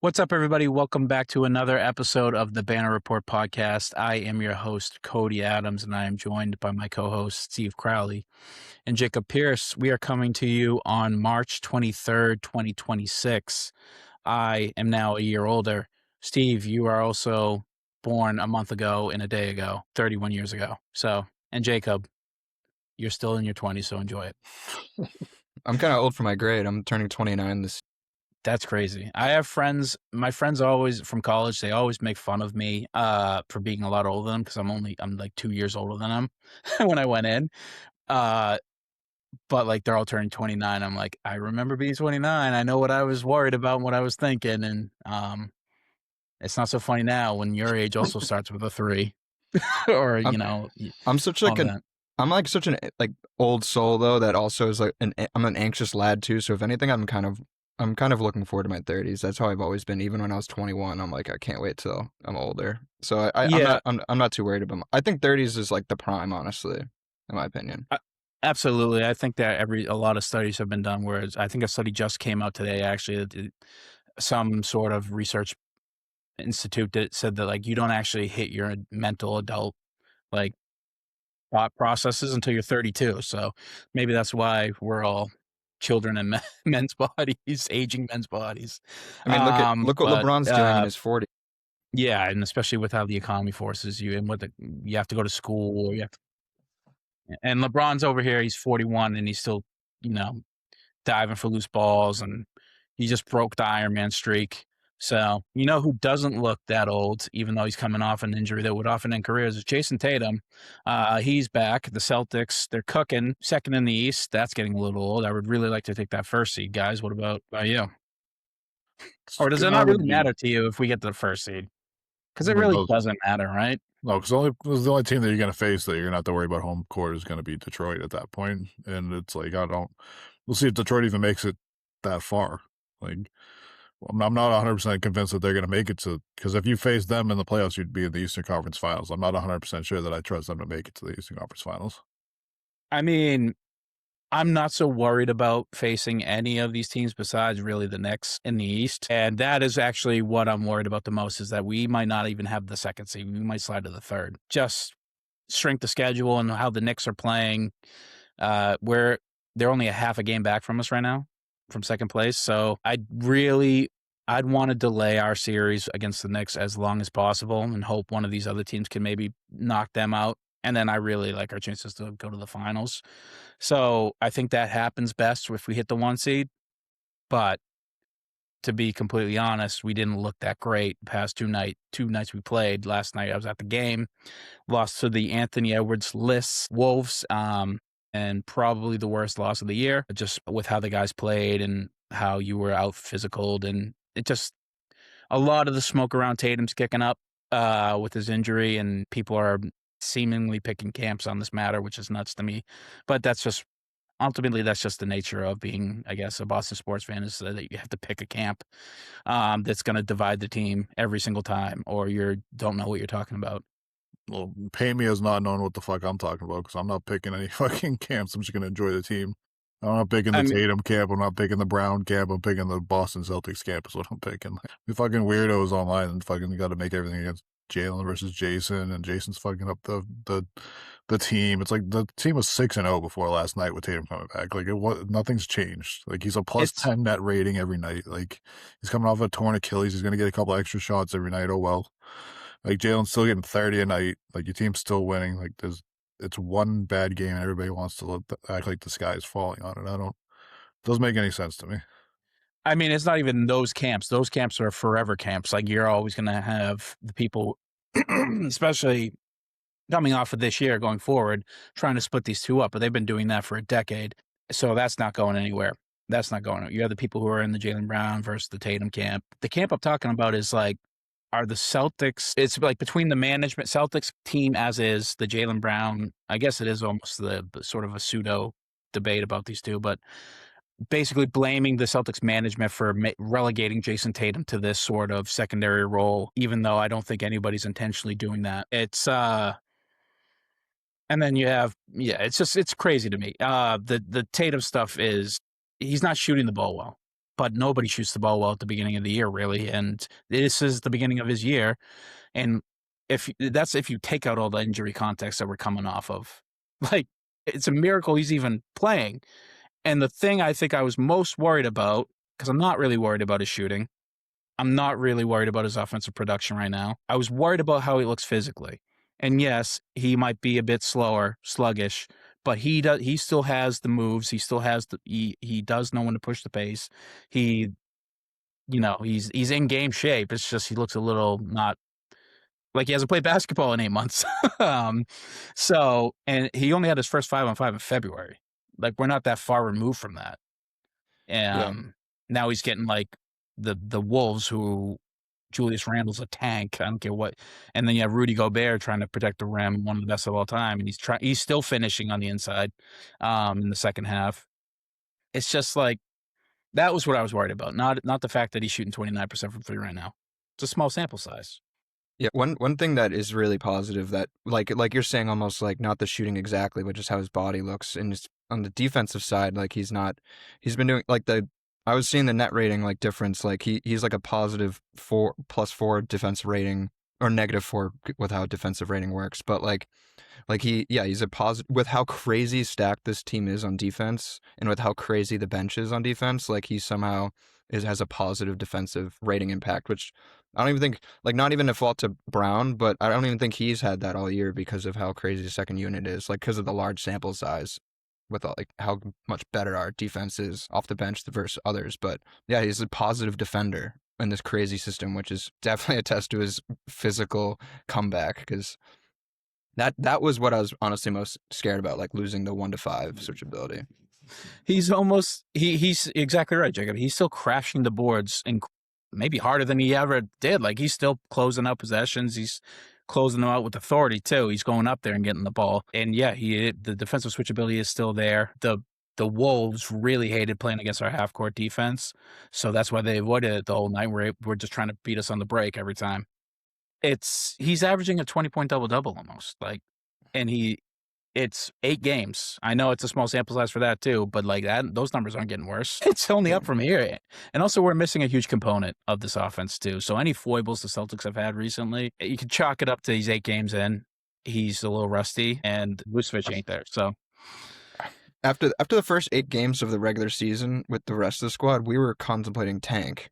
What's up, everybody? Welcome back to another episode of the Banner Report podcast. I am your host, Cody Adams, and I am joined by my co-host, Steve Crowley and Jacob Pierce. We are coming to you on March 23rd, 2026. I am now a year older. Steve, you are also born a month ago and a day ago, 31 years ago. And Jacob, you're still in your 20s, so enjoy it. I'm kind of old for my grade. I'm turning 29 this. That's crazy. I have friends. My friends always from college. They always make fun of me for being a lot older than them because I'm like 2 years older than them when I went in. But like they're all turning 29. I'm like, I remember being 29. I know what I was worried about and what I was thinking, and it's not so funny now when your age also starts with a 3, or I'm such like all that. I'm like such an like old soul though that also is like I'm an anxious lad too. So if anything, I'm kind of looking forward to my 30s. That's how I've always been. Even when I was 21, I'm like I can't wait till I'm older. So Yeah. I'm not too worried about. I think 30s is like the prime, honestly, in my opinion. Absolutely. I think that a lot of studies have been done, whereas I think a study just came out today, actually, that some sort of research institute that said that like you don't actually hit your mental adult like thought processes until you're 32. So maybe that's why we're all children in men's bodies, aging men's bodies. I mean, look what But LeBron's doing in his 40s. yeah, and especially with how the economy forces you and you have to go to school, or and LeBron's over here, he's 41 and he's still, you know, diving for loose balls, and he just broke the Iron Man streak. So, you know who doesn't look that old, even though he's coming off an injury that would often end careers, is Jason Tatum. He's back. The Celtics, they're cooking. Second in the East. That's getting a little old. I would really like to take that first seed, guys. What about you? Or does it not really matter to you if we get to the first seed? Because it really doesn't matter, right? No, because the only team that you're going to face that you're going to have to worry about home court is going to be Detroit at that point. And it's like, we'll see if Detroit even makes it that far. Like, I'm not 100% convinced that they're going to make it to, because if you face them in the playoffs, you'd be in the Eastern Conference Finals. I'm not 100% sure that I trust them to make it to the Eastern Conference Finals. I mean, I'm not so worried about facing any of these teams besides really the Knicks in the East. And that is actually what I'm worried about the most, is that we might not even have the second seed. We might slide to the third. Just strength of schedule and how the Knicks are playing. Where they're only a half a game back from us right now from second place. So I'd want to delay our series against the Knicks as long as possible and hope one of these other teams can maybe knock them out. And then I really like our chances to go to the finals. So I think that happens best if we hit the 1 seed. But to be completely honest, we didn't look that great the past two nights we played. Last night I was at the game, lost to the Anthony Edwards-less Wolves, and probably the worst loss of the year, just with how the guys played and how you were out physicaled. And it just, a lot of the smoke around Tatum's kicking up with his injury, and people are seemingly picking camps on this matter, which is nuts to me. But ultimately that's just the nature of being, I guess, a Boston sports fan, is that you have to pick a camp that's going to divide the team every single time, or you don't know what you're talking about. Well, pay me as not knowing what the fuck I'm talking about, because I'm not picking any fucking camps. I'm just going to enjoy the team. I'm not picking the Tatum camp. I'm not picking the Brown camp. I'm picking the Boston Celtics camp is what I'm picking. The fucking weirdos online and fucking got to make everything against Jalen versus Jason, and Jason's fucking up the team. It's like the team was 6-0 before last night with Tatum coming back. Like nothing's changed. Like he's a plus 10 net rating every night. Like he's coming off a torn Achilles. He's gonna get a couple extra shots every night. Oh well. Like Jalen's still getting 30 a night. Like your team's still winning. Like it's one bad game and everybody wants to act like the sky is falling on it. Doesn't make any sense to me. I mean, it's not even those camps. Those camps are forever camps. Like you're always going to have the people, especially coming off of this year going forward, trying to split these two up. But they've been doing that for a decade. So that's not going anywhere. That's not going. You have the people who are in the Jaylen Brown versus the Tatum camp. The camp I'm talking about is like, are the Celtics, it's like between the management, Celtics team as is, the Jaylen Brown, I guess it is almost the sort of a pseudo debate about these two, but basically blaming the Celtics management for relegating Jason Tatum to this sort of secondary role, even though I don't think anybody's intentionally doing that. It's, and then you have, it's crazy to me. The Tatum stuff is, he's not shooting the ball well, but nobody shoots the ball well at the beginning of the year, really. And this is the beginning of his year. And if you take out all the injury context that we're coming off of, like, it's a miracle he's even playing. And the thing I think I was most worried about, because I'm not really worried about his shooting, I'm not really worried about his offensive production right now. I was worried about how he looks physically. And yes, he might be a bit slower, sluggish, but he still has the moves. He still has he does know when to push the pace. He's in game shape. It's just he looks a little not like he hasn't played basketball in 8 months. And he only had his first 5-on-5 in February. Like, we're not that far removed from that. Now he's getting like the Wolves, who Julius Randle's a tank. I don't care what. And then you have Rudy Gobert trying to protect the rim, one of the best of all time, and he's still finishing on the inside in the second half. It's just like that was what I was worried about. Not the fact that he's shooting 29% from 3 right now. It's a small sample size. Yeah, one thing that is really positive that like you're saying, almost like not the shooting exactly, but just how his body looks, and just on the defensive side, like he's been doing like I was seeing the net rating like difference, like he's like a positive 4+4 defensive rating, or -4 with how defensive rating works, but he's a positive with how crazy stacked this team is on defense, and with how crazy the bench is on defense. Like he somehow has a positive defensive rating impact, which I don't even think, like, not even a fault to Brown, but I don't even think he's had that all year because of how crazy the second unit is, like because of the large sample size with like how much better our defense is off the bench versus others. But yeah, he's a positive defender in this crazy system, which is definitely a test to his physical comeback, because that was what I was honestly most scared about, like losing the 1-5 switchability. He's exactly right, Jacob. He's still crashing the boards and maybe harder than he ever did. Like, he's still closing out possessions. He's closing them out with authority too. He's going up there and getting the ball. And yeah, the defensive switchability is still there. The Wolves really hated playing against our half court defense, so that's why they avoided it the whole night. We're just trying to beat us on the break every time. He's averaging a 20-point double-double almost, like, and it's 8 games. I know it's a small sample size for that too, but like those numbers aren't getting worse. It's only up from here. And also, we're missing a huge component of this offense too. So any foibles the Celtics have had recently, you can chalk it up to these 8 games in. He's a little rusty, and Vucevic ain't there. So after the first 8 games of the regular season with the rest of the squad, we were contemplating tank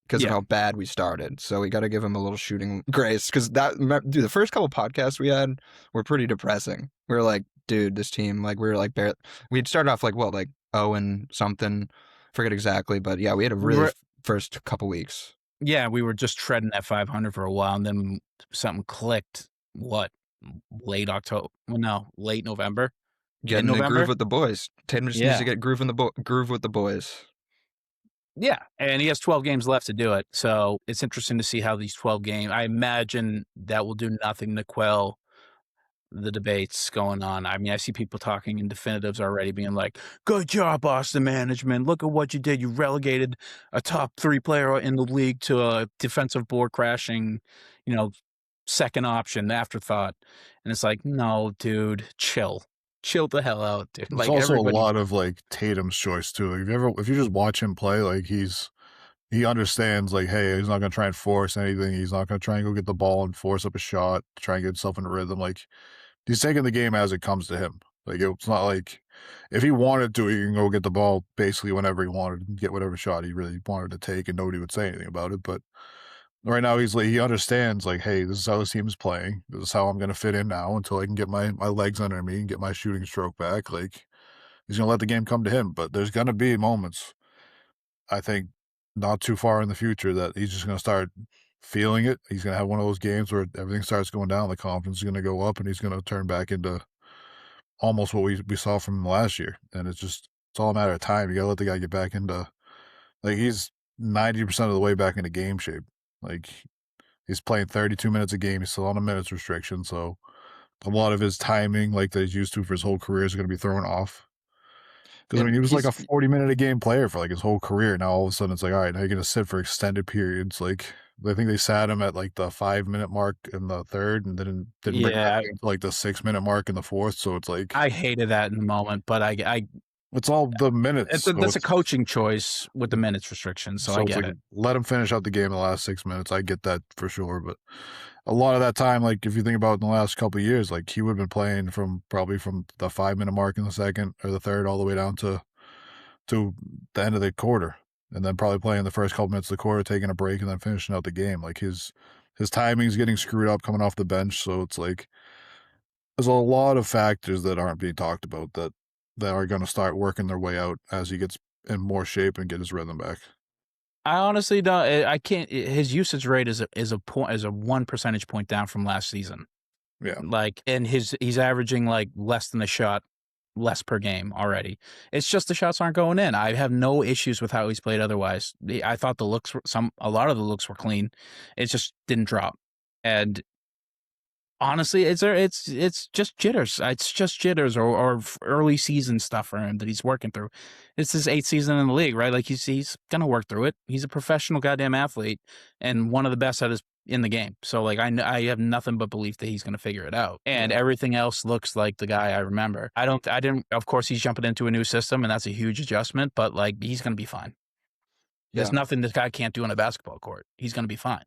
because of how bad we started. So we got to give him a little shooting grace, because the first couple podcasts we had were pretty depressing. We were like, dude, this team, like, we were like, we'd started off like 0 and something, forget exactly, but yeah, we had a really first couple weeks. Yeah, we were just treading at 500 for a while, and then something clicked. Late October? No, late November. Getting in the groove with the boys. Tatum just needs to get groove with the boys. Yeah, and he has 12 games left to do it. So it's interesting to see how these 12 games, I imagine that will do nothing to quell the debates going on. I mean, I see people talking in definitives already being like, good job, Boston management. Look at what you did. You relegated a top 3 player in the league to a defensive board crashing, second option, afterthought. And it's like, no, dude, chill the hell out, dude. It's also a lot of like Tatum's choice too. Like if you just watch him play, like he understands, like, hey, he's not gonna try and force anything. He's not gonna try and go get the ball and force up a shot, try and get himself in a rhythm. Like, he's taking the game as it comes to him. Like, it's not like if he wanted to, he can go get the ball basically whenever he wanted and get whatever shot he really wanted to take, and nobody would say anything about it. But right now, he understands, like, hey, this is how this team is playing. This is how I'm going to fit in now until I can get my legs under me and get my shooting stroke back. Like, he's going to let the game come to him. But there's going to be moments, I think, not too far in the future, that he's just going to start feeling it. He's going to have one of those games where everything starts going down, the confidence is going to go up, and he's going to turn back into almost what we saw from him last year. And it's all a matter of time. You got to let the guy get back into, like, he's 90% of the way back into game shape. Like, he's playing 32 minutes a game. He's still on a minutes restriction, so a lot of his timing, like, that he's used to for his whole career, is going to be thrown off. Because, I mean, he was like a 40-minute-a-game player for, like, his whole career. Now, all of a sudden, it's like, all right, now you're going to sit for extended periods. Like, I think they sat him at, like, the 5-minute mark in the third, and then didn't bring him back to, like, the 6-minute mark in the fourth. So it's like, I hated that in the moment, but I It's all the minutes. That's a coaching choice with the minutes restriction, so I it's get like, it. let him finish out the game in the last 6 minutes. I get that for sure, but a lot of that time, like if you think about it in the last couple of years, like he would have been playing probably from the 5-minute mark in the second or the third all the way down to the end of the quarter, and then probably playing the first couple minutes of the quarter, taking a break, and then finishing out the game. Like his timing's getting screwed up coming off the bench, so it's like there's a lot of factors that aren't being talked about that are going to start working their way out as he gets in more shape and get his rhythm back. I honestly don't. I can't. His usage rate is a 1 percentage point down from last season. Yeah. Like, and he's averaging like less than a shot less per game already. It's just the shots aren't going in. I have no issues with how he's played otherwise. I thought the looks were a lot of the looks were clean. It just didn't drop. And honestly, it's just jitters. It's just jitters or early season stuff for him that he's working through. It's his 8th season in the league, right? Like he's gonna work through it. He's a professional goddamn athlete and one of the best in the game. So like I have nothing but belief that he's gonna figure it out. And everything else looks like the guy I remember. I didn't. Of course, he's jumping into a new system, and that's a huge adjustment. But like he's gonna be fine. There's nothing this guy can't do on a basketball court. He's gonna be fine.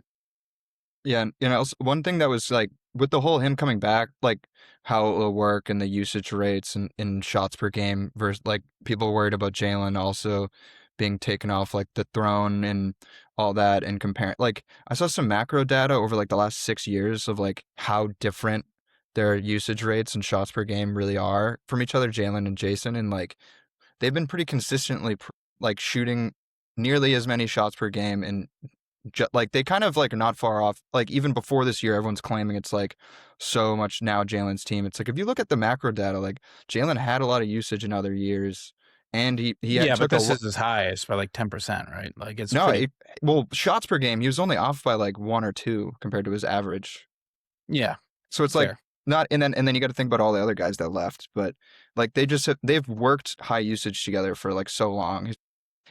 Yeah, and one thing that was like with the whole him coming back, like how it will work and the usage rates and shots per game versus like people worried about Jalen also being taken off like the throne and all that and comparing. Like I saw some macro data over like the last 6 years of like how different their usage rates and shots per game really are from each other, Jalen and Jason, and like they've been pretty consistently like shooting nearly as many shots per game and like they kind of like are not far off. Like even before this year, everyone's claiming it's like so much now Jalen's team. It's like if you look at the macro data, like Jalen had a lot of usage in other years, and he Yeah, but took this is his highest by like 10%, right? Like it's well shots per game. He was only off by like 1 or 2 compared to his average. Yeah, so it's fair. like not and then you got to think about all the other guys that left, but like they've worked high usage together for like so long.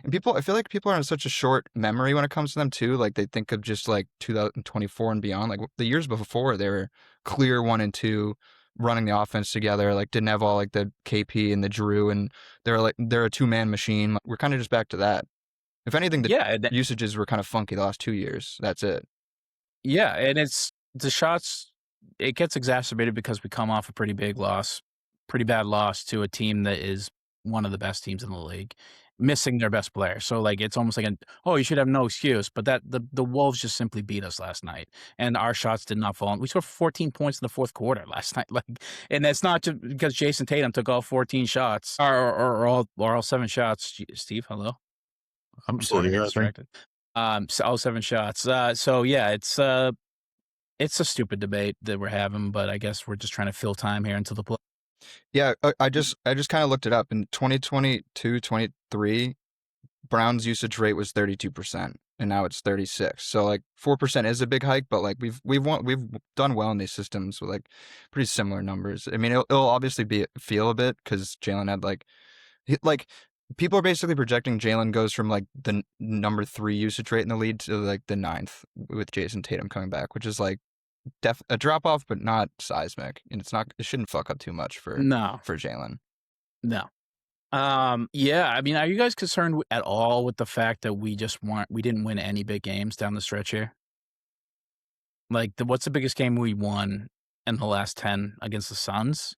And I feel like people are on such a short memory when it comes to them too. Like they think of just like 2024 and beyond. Like the years before, they were clear 1 and 2, running the offense together. Like didn't have all like the KP and the Drew, and they're a 2-man machine. We're kind of just back to that. If anything, the usages were kind of funky the last 2 years. That's it. Yeah, and it's the shots. It gets exacerbated because we come off a pretty bad loss to a team that is one of the best teams in the league, missing their best player. So like it's almost like you should have no excuse. But that the Wolves just simply beat us last night, and our shots did not fall. We scored 14 points in the fourth quarter last night. Like, and that's not just because Jason Tatum took all 14 shots or all 7 shots. Steve, hello. I'm still here. Distracted. So all 7 shots. So yeah, it's a stupid debate that we're having, but I guess we're just trying to fill time here until the play. Yeah, I just kind of looked it up. In 2022-23, Brown's usage rate was 32%, and now it's 36. So like 4% is a big hike, but like we've done well in these systems with like pretty similar numbers. I mean, it'll obviously feel a bit because Jalen had like people are basically projecting Jalen goes from like the number 3 usage rate in the league to like the 9th with Jason Tatum coming back, which is like a drop off, but not seismic, and it shouldn't fuck up too much for Jalen. No. Yeah, I mean, are you guys concerned at all with the fact that we didn't win any big games down the stretch here? Like, what's the biggest game we won in the last 10 against the Suns?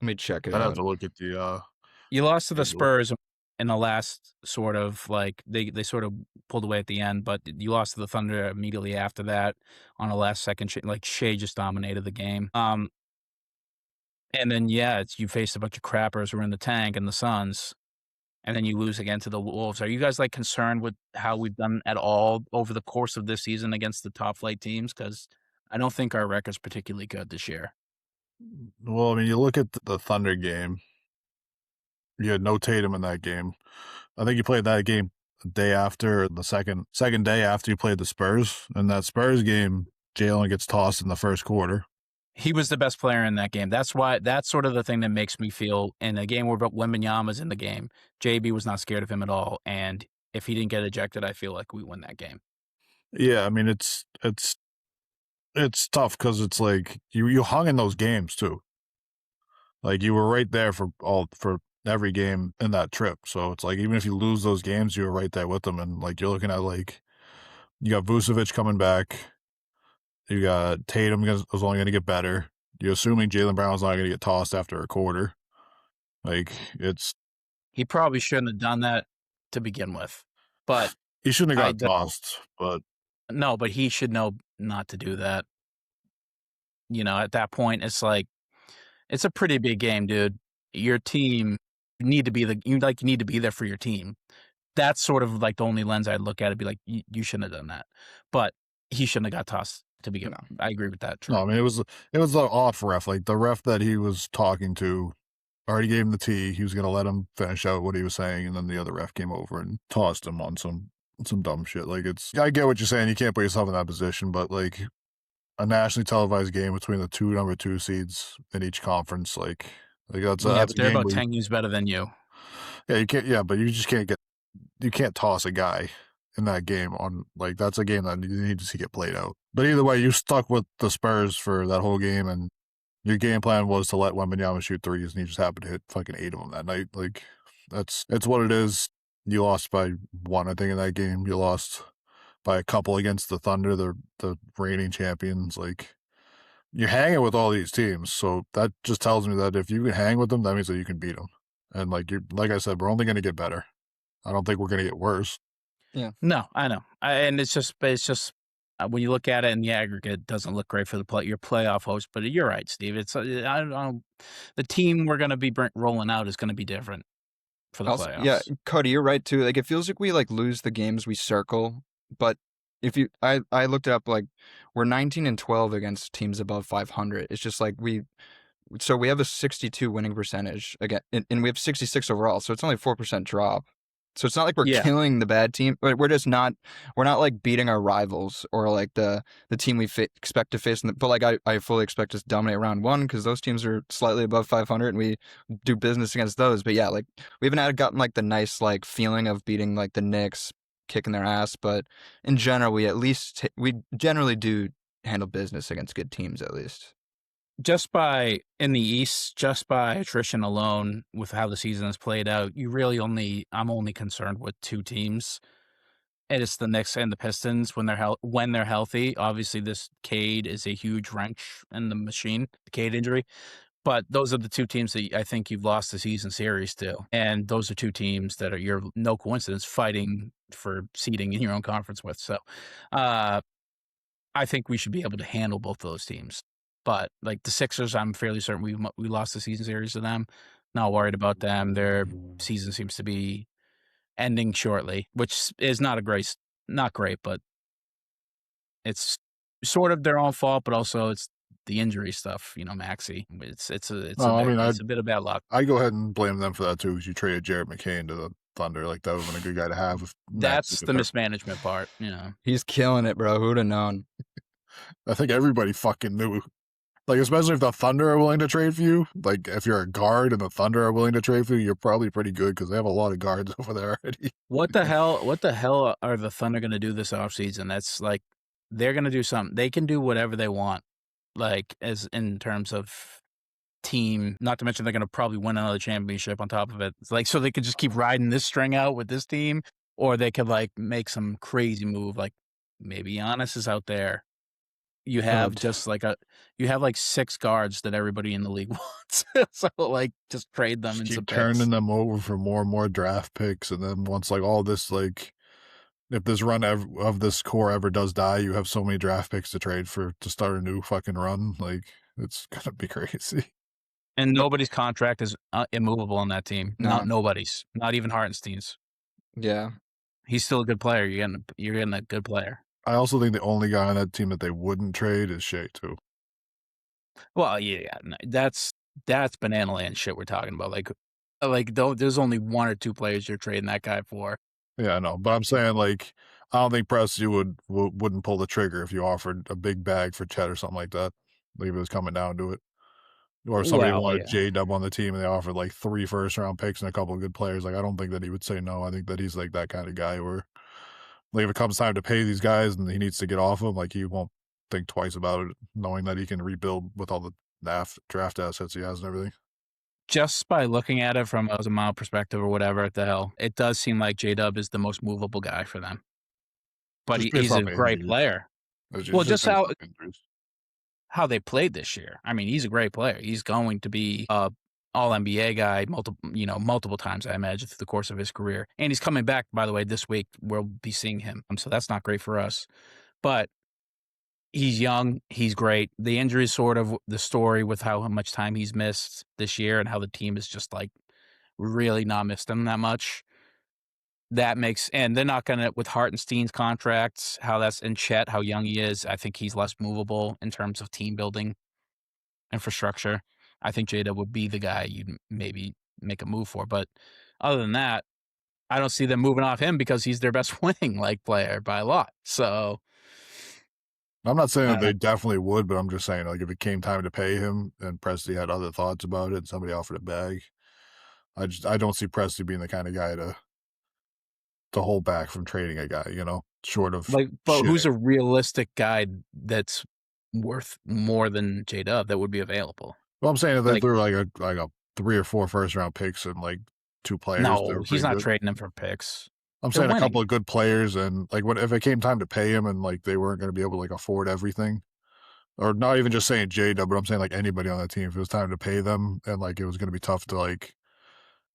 Let me check it I'd out. have to look at the You lost to the Spurs in the last sort of like they sort of pulled away at the end, but you lost to the Thunder immediately after that on a last second. Like Shea just dominated the game. And then you faced a bunch of crappers who were in the tank and the Suns, and then you lose again to the Wolves. Are you guys like concerned with how we've done at all over the course of this season against the top flight teams? Because I don't think our record's particularly good this year. Well, I mean, you look at the Thunder game. You had no Tatum in that game. I think you played that game the day after, the second day after you played the Spurs. In that Spurs game, Jalen gets tossed in the first quarter. He was the best player in that game. That's sort of the thing that makes me feel in a game where Wemby in the game, JB was not scared of him at all. And if he didn't get ejected, I feel like we win that game. Yeah, I mean, it's tough because it's like you hung in those games too. Like you were right there for every game in that trip. So it's like even if you lose those games, you're right there with them. And like you're looking at like you got Vucevic coming back, you got Tatum is only going to get better. You're assuming Jaylen Brown's not going to get tossed after a quarter. Like it's He probably shouldn't have done that to begin with, but he shouldn't have got tossed. But no, but he should know not to do that. At that point, it's like it's a pretty big game, dude. Your team need to be you need to be there for your team. That's sort of like the only lens I'd look at it, be like, you shouldn't have done that. But he shouldn't have got tossed to begin with. I agree with that. True. No, I mean it was the off ref, like the ref that he was talking to already gave him the tee. He was going to let him finish out what he was saying, and then the other ref came over and tossed him on some dumb shit. Like I get what you're saying. You can't put yourself in that position, but like a nationally televised game between the two number 2 seeds in each conference, like that's but they're about 10 games better than you. Yeah, you can't. Yeah, but you just can't you can't toss a guy in that game on like that's a game that you need to see get played out. But either way, you stuck with the Spurs for that whole game, and your game plan was to let Wemby shoot threes, and he just happened to hit fucking 8 of them that night. Like it's what it is. You lost by 1, I think, in that game. You lost by a couple against the Thunder, the reigning champions. Like you're hanging with all these teams, so that just tells me that if you can hang with them, that means that you can beat them. And like I said, we're only going to get better. I don't think we're going to get worse. Yeah. No, I know. And it's just when you look at it in the aggregate, it doesn't look great for your playoff host. But you're right, Steve. It's I don't know. The team we're going to be rolling out is going to be different for the playoffs. Yeah, Cody, you're right too. Like it feels like we like lose the games we circle, but I looked it up. Like we're 19-12 against teams above 500. It's just like we have a 62 winning percentage again, and we have 66 overall. So it's only 4% drop. So it's not like we're killing the bad team, but we're not like beating our rivals or like the team we expect to face. But like I fully expect us to dominate round 1 because those teams are slightly above 500 and we do business against those. But yeah, like we haven't gotten like the nice like feeling of beating like the Knicks, kicking their ass. But in general, we generally do handle business against good teams at least. In the East, just by attrition alone, with how the season has played out, I'm only concerned with 2 teams, and it's the Knicks and the Pistons when they're healthy. Obviously, this Cade is a huge wrench in the machine, the Cade injury, but those are the 2 teams that I think you've lost the season series to, and those are 2 teams that you're no coincidence fighting for seeding in your own conference with. So, I think we should be able to handle both of those teams. But like the Sixers, I'm fairly certain we lost the season series to them. Not worried about them. Their season seems to be ending shortly, which is not great, but it's sort of their own fault. But also it's the injury stuff. Maxey. It's a bit of bad luck. I go ahead and blame them for that too, because you traded Jared McCain to the Thunder. Like that would have been a good guy to have. That's the mismanagement part. He's killing it, bro. Who'd have known? I think everybody fucking knew. Like, especially if the Thunder are willing to trade for you. Like, if you're a guard and the Thunder are willing to trade for you, you're probably pretty good because they have a lot of guards over there already. What the hell are the Thunder going to do this offseason? That's like, they're going to do something. They can do whatever they want, like, as in terms of team, not to mention they're going to probably win another championship on top of it. It's like, so they could just keep riding this string out with this team, or they could, like, make some crazy move. Like, maybe Giannis is out there. You have you have like 6 guards that everybody in the league wants. So like just trade them and keep turning them over for more and more draft picks. And then once like all this, like if this run of this core ever does die, you have so many draft picks to trade for to start a new fucking run. Like it's gonna be crazy. And nobody's contract is immovable on that team. No. Nobody's, not even Hartenstein's. Yeah. He's still a good player. You're getting a good player. I also think the only guy on that team that they wouldn't trade is Shea too. Well, yeah, that's banana land shit we're talking about. Like there's only 1 or 2 players you're trading that guy for. Yeah, I know, but I'm saying like I don't think Presti wouldn't pull the trigger if you offered a big bag for Chet or something like that. Like if it was coming down to it, or if somebody wanted J-Dub on the team and they offered like 3 first-round picks and a couple of good players. Like I don't think that he would say no. I think that he's like that kind of guy where. Like if it comes time to pay these guys and he needs to get off them, like he won't think twice about it, knowing that he can rebuild with all the draft assets he has and everything. Just by looking at it from a mile perspective or whatever the hell, it does seem like J-Dub is the most movable guy for them. But Just based he's off a of great injuries. player. It's Well, just based how off injuries. they played this year. I mean, he's a great player. He's going to be a all-NBA guy multiple times, I imagine, through the course of his career. And he's coming back, by the way, this week. We'll be seeing him. So that's not great for us. But he's young. He's great. The injury is sort of the story with how much time he's missed this year and how the team is just like really not missed him that much. That makes, and they're not going to, with Hartenstein's contracts, how that's in Chet, how young he is, I think he's less movable in terms of team building infrastructure. I think Jada would be the guy you'd maybe make a move for. But other than that, I don't see them moving off him because he's their best winning player by a lot. So I'm not saying that they definitely would, but I'm just saying, like, if it came time to pay him and Presti had other thoughts about it and somebody offered a bag, I don't see Presti being the kind of guy to hold back from trading a guy, short of but shitting. Who's a realistic guy that's worth more than J-Dub that would be available? Well, I'm saying that they're like a 3 or 4 first round picks and like 2 players. No, he's not trading them for picks. I'm saying a couple of good players, and like if it came time to pay him and like they weren't going to be able to like afford everything, or not even just saying J-Dub, but I'm saying like anybody on that team, if it was time to pay them and like it was going to be tough to like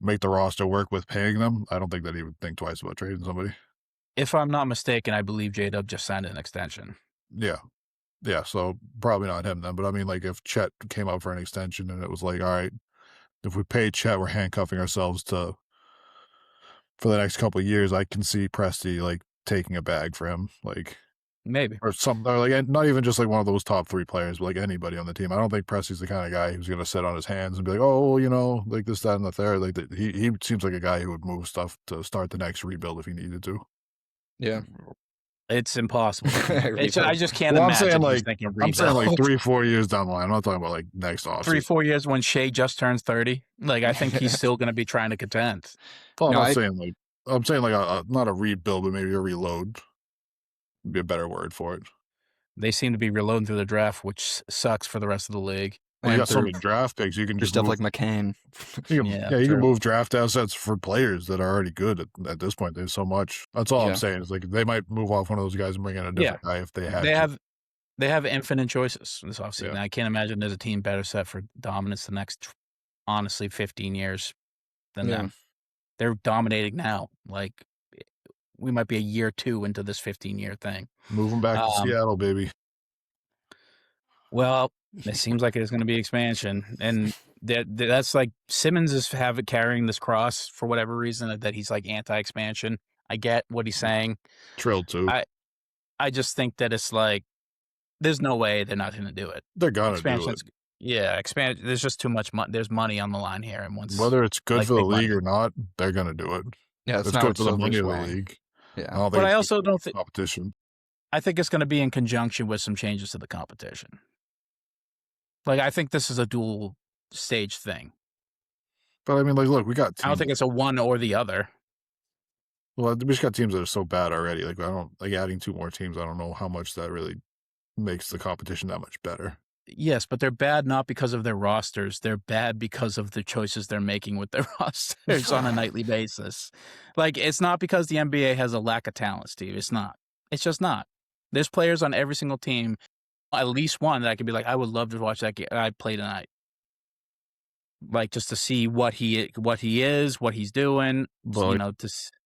make the roster work with paying them, I don't think that he would think twice about trading somebody. If I'm not mistaken, I believe J-Dub just signed an extension. Yeah. So probably not him then, but I mean, like if Chet came up for an extension and it was like, all right, if we pay Chet, we're handcuffing ourselves for the next couple of years. I can see Presti like taking a bag for him, like maybe, or something, or like not even just like one of those top 3 players, but like anybody on the team. I don't think Presti's the kind of guy who's going to sit on his hands and be like, oh, like this, that, and the third. Like he seems like a guy who would move stuff to start the next rebuild if he needed to. Yeah. It's impossible. I just can't imagine. I'm saying like 3-4 years down the line. I'm not talking about like next off. 3-4 years when Shea just turns 30. Like I think he's still going to be trying to contend. Well, I'm saying like not a rebuild, but maybe a reload would be a better word for it. They seem to be reloading through the draft, which sucks for the rest of the league. Well, you got so many draft picks. You can just stuff like McCain. You can move draft assets for players that are already good at this point. There's so much. That's all I'm saying. Is like they might move off one of those guys and bring in a different guy if they have. They have infinite choices this offseason. I can't imagine there's a team better set for dominance the next, honestly, 15 years than them. They're dominating now. Like we might be a year 2 into this 15-year thing. Move them back to Seattle, baby. Well, it seems like there's going to be expansion, and that's like Simmons is carrying this cross for whatever reason that he's like anti-expansion. I get what he's saying. Trill too. I just think that it's like there's no way they're not going to do it. They're gonna do it. Yeah, expand. There's just too much money. There's money on the line here, and whether it's good for the league or not, they're gonna do it. Yeah, it's good for the money of the league. Yeah, but I also don't think competition. I think it's going to be in conjunction with some changes to the competition. Like, I think this is a dual stage thing. But I mean, like, look, we got teams. I don't think it's a one or the other. Well, we just got teams that are so bad already. Like, I don't like adding 2 more teams. I don't know how much that really makes the competition that much better. Yes, but they're bad not because of their rosters. They're bad because of the choices they're making with their rosters on a nightly basis. Like, it's not because the NBA has a lack of talent, Steve. It's not. It's just not. There's players on every single team. At least one that I could be like, I would love to watch that guy play tonight. Like just to see what he is, what he's doing. But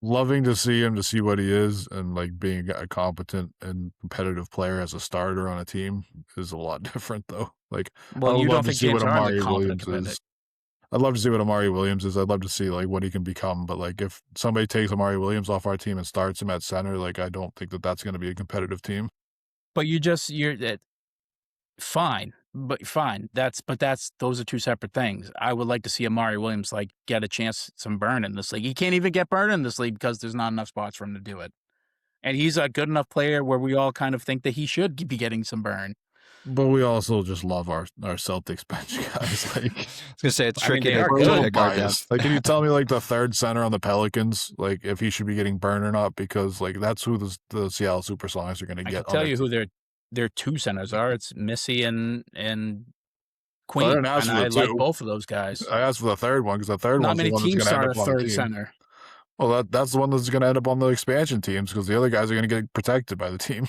loving to see him, to see what he is, and like being a competent and competitive player as a starter on a team is a lot different, though. Like, well, you don't think James Harden competent is. I'd love to see what Amari Williams is. I'd love to see like what he can become. But like, if somebody takes Amari Williams off our team and starts him at center, like I don't think that that's going to be a competitive team. But you're fine. But fine. Those are 2 separate things. I would like to see Amari Williams like get a chance some burn in this league. He can't even get burn in this league because there's not enough spots for him to do it. And he's a good enough player where we all kind of think that he should be getting some burn. But we also just love our Celtics bench guys. Like, I was gonna say it's tricky. We're a little biased. Like, can you tell me like the 3rd center on the Pelicans, like if he should be getting burned or not? Because like that's who the Seattle Supersonics are going to get. I can tell you who their 2 centers are. It's Missy and I Queen, didn't ask and for the I like two. both of those guys. I asked for the third one because the third Not one's the many one that's teams going to end start a up on the third team. center. Well, that's the one that's going to end up on the expansion teams because the other guys are going to get protected by the team.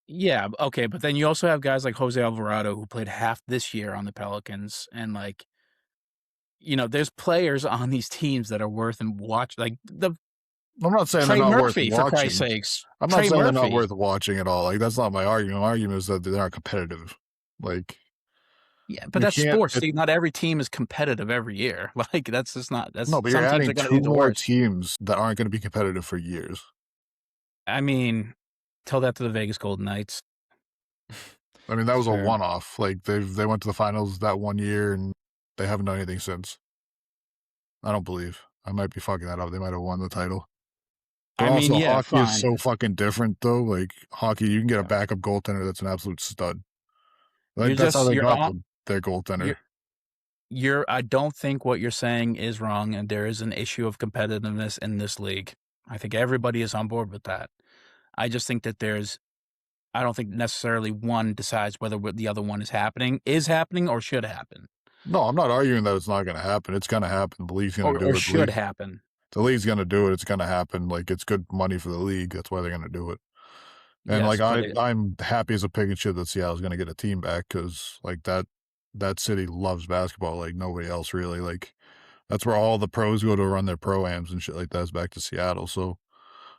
Yeah, okay, but then you also have guys like Jose Alvarado who played half this year on the Pelicans, and like, there's players on these teams that are worth and watch. Like the I'm not saying they're Trey not worth Murphy, for Christ's watching. sakes. I'm not Trey saying they're not Murphy. worth watching at all. Like that's not my argument. My argument is that they're not competitive. Like Yeah, but you that's can't. sports. See, not every team is competitive every year. Like that's just not. That's No, but you're some teams are adding going to two be the more worst. teams that aren't going to be competitive for years. I mean, tell that to the Vegas Golden Knights. I mean, that was a Sure. one-off. Like they went to the finals that one year and they haven't done anything since. I don't believe. I might be fucking that up. They might have won the title. But I mean, also, yeah, hockey is fine. so fucking different, though. Like hockey, you can get a Yeah. backup goaltender that's an absolute stud. Like You're that's how just they you're got on. their goaltender. I don't think what you're saying is wrong, and there is an issue of competitiveness in this league. I think everybody is on board with that. I just think that I don't think necessarily one decides whether the other one is happening, or should happen, No, I'm not arguing that it's not going to happen. It's going to happen. The league's going to do or it. should happen. The league's going to do it. It's going to happen. Like it's good money for the league. That's why they're going to do it. And Yes, like I'm happy as a pig and shit that Seattle's going to get a team back because like that city loves basketball like nobody else really. Like that's where all the pros go to run their pro-ams and shit like that is back to Seattle. So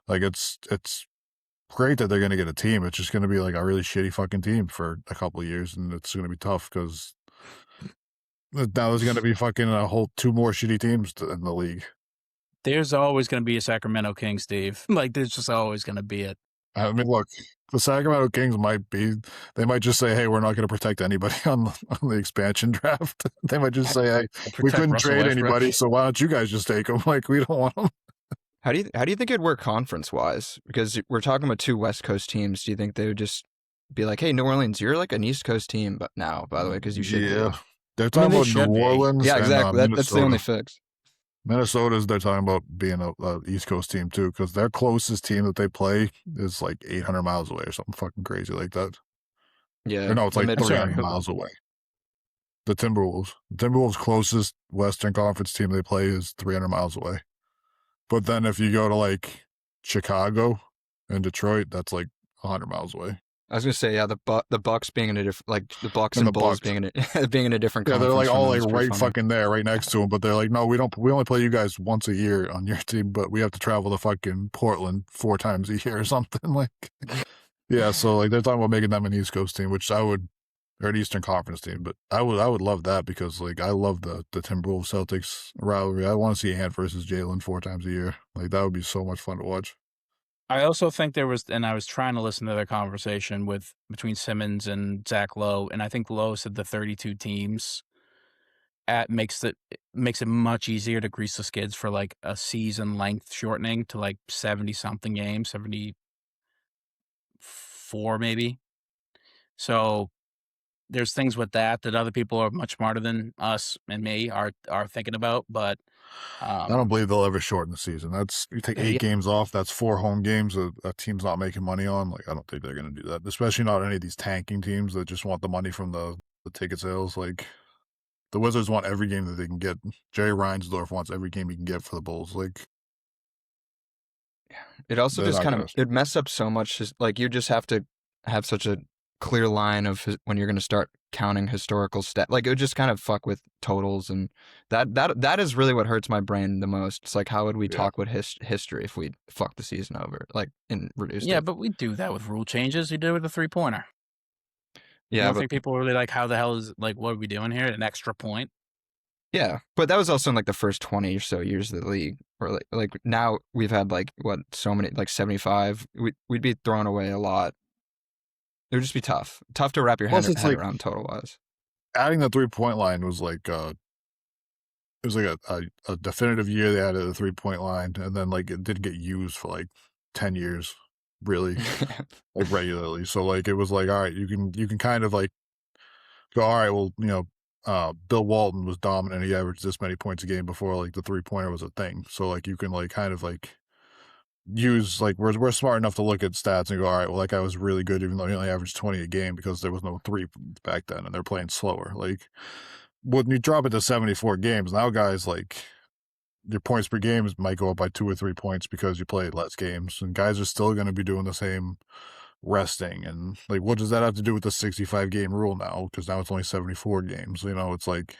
like it's great that they're going to get a team. It's just going to be like a really shitty fucking team for a couple of years, and it's going to be tough because now there's going to be fucking a whole two more shitty teams in the league. There's always going to be a Sacramento Kings, Steve. Like there's just always going to be it. I mean, look, the Sacramento Kings they might just say, hey, we're not going to protect anybody on the expansion draft. They might just say, hey, we couldn't trade anybody, so why don't you guys just take them? Like, we don't want them. How do you think it'd work conference wise? Because we're talking about two West Coast teams. Do you think they would just be like, "Hey, New Orleans, you're like an East Coast team, but now, by the way, because you should." Yeah, they're talking about New Orleans. Yeah, exactly. And, that's the only fix. Minnesota's they're talking about being a East Coast team too, because their closest team that they play is like 800 miles away or something fucking crazy like that. Yeah, or no, it's like 300 miles away. The Timberwolves' closest Western Conference team they play is 300 miles away. But then if you go to like Chicago and Detroit, that's like 100 miles away. I was gonna say, yeah, the Bucks being in a different, like the Bucks and Bulls being in a different. Yeah, they're like all like right fucking there, right next to them. But they're like, no, we only play you guys once a year on your team, but we have to travel to fucking Portland 4 times a year or something. Like, yeah, so like they're talking about making them an East Coast team, which or an Eastern Conference team, but I would love that because like I love the Timberwolves Celtics rivalry. I want to see Ant versus Jalen 4 times a year. Like that would be so much fun to watch. I also think I was trying to listen to their conversation between Simmons and Zach Lowe, and I think Lowe said the 32 teams makes it much easier to grease the skids for like a season length shortening to like 70 something games, 74 maybe. So there's things with that other people are much smarter than us and me are thinking about, but I don't believe they'll ever shorten the season. You take 8 games off. That's 4 home games a team's not making money on. Like I don't think they're going to do that, especially not any of these tanking teams that just want the money from the ticket sales. Like the Wizards want every game that they can get. Jerry Reinsdorf wants every game he can get for the Bulls. Like it also just kind of it mess up so much. Like you just have to have such a clear line of when you're going to start counting historical stat. Like it would just kind of fuck with totals, and that is really what hurts my brain the most. It's like, how would we talk with history if we fuck the season over, like in reduced? Yeah, but we do that with rule changes. You do with the 3-pointer. Yeah, I think people are really like, how the hell is like, what are we doing here? An extra point. Yeah, but that was also in like the first 20 or so years of the league. Or like now we've had like so many, like 75. We'd be throwing away a lot. It would just be tough to wrap your head around total wise. Adding the 3-point line was like it was like a definitive year they added a 3-point line, and then like it didn't get used for like 10 years, really, like regularly. So like it was like, all right, you can kind of like go, all right, well, Bill Walton was dominant. He averaged this many points a game before like the 3-pointer was a thing. So like you can like kind of like use like we're smart enough to look at stats and go, all right, well that guy was really good even though he only averaged 20 a game because there was no three back then and they're playing slower. Like when you drop it to 74 games, now guys like your points per game might go up by 2 or 3 points because you played less games, and guys are still going to be doing the same resting. And like, what does that have to do with the 65 game rule now? Because now it's only 74 games. You know, it's like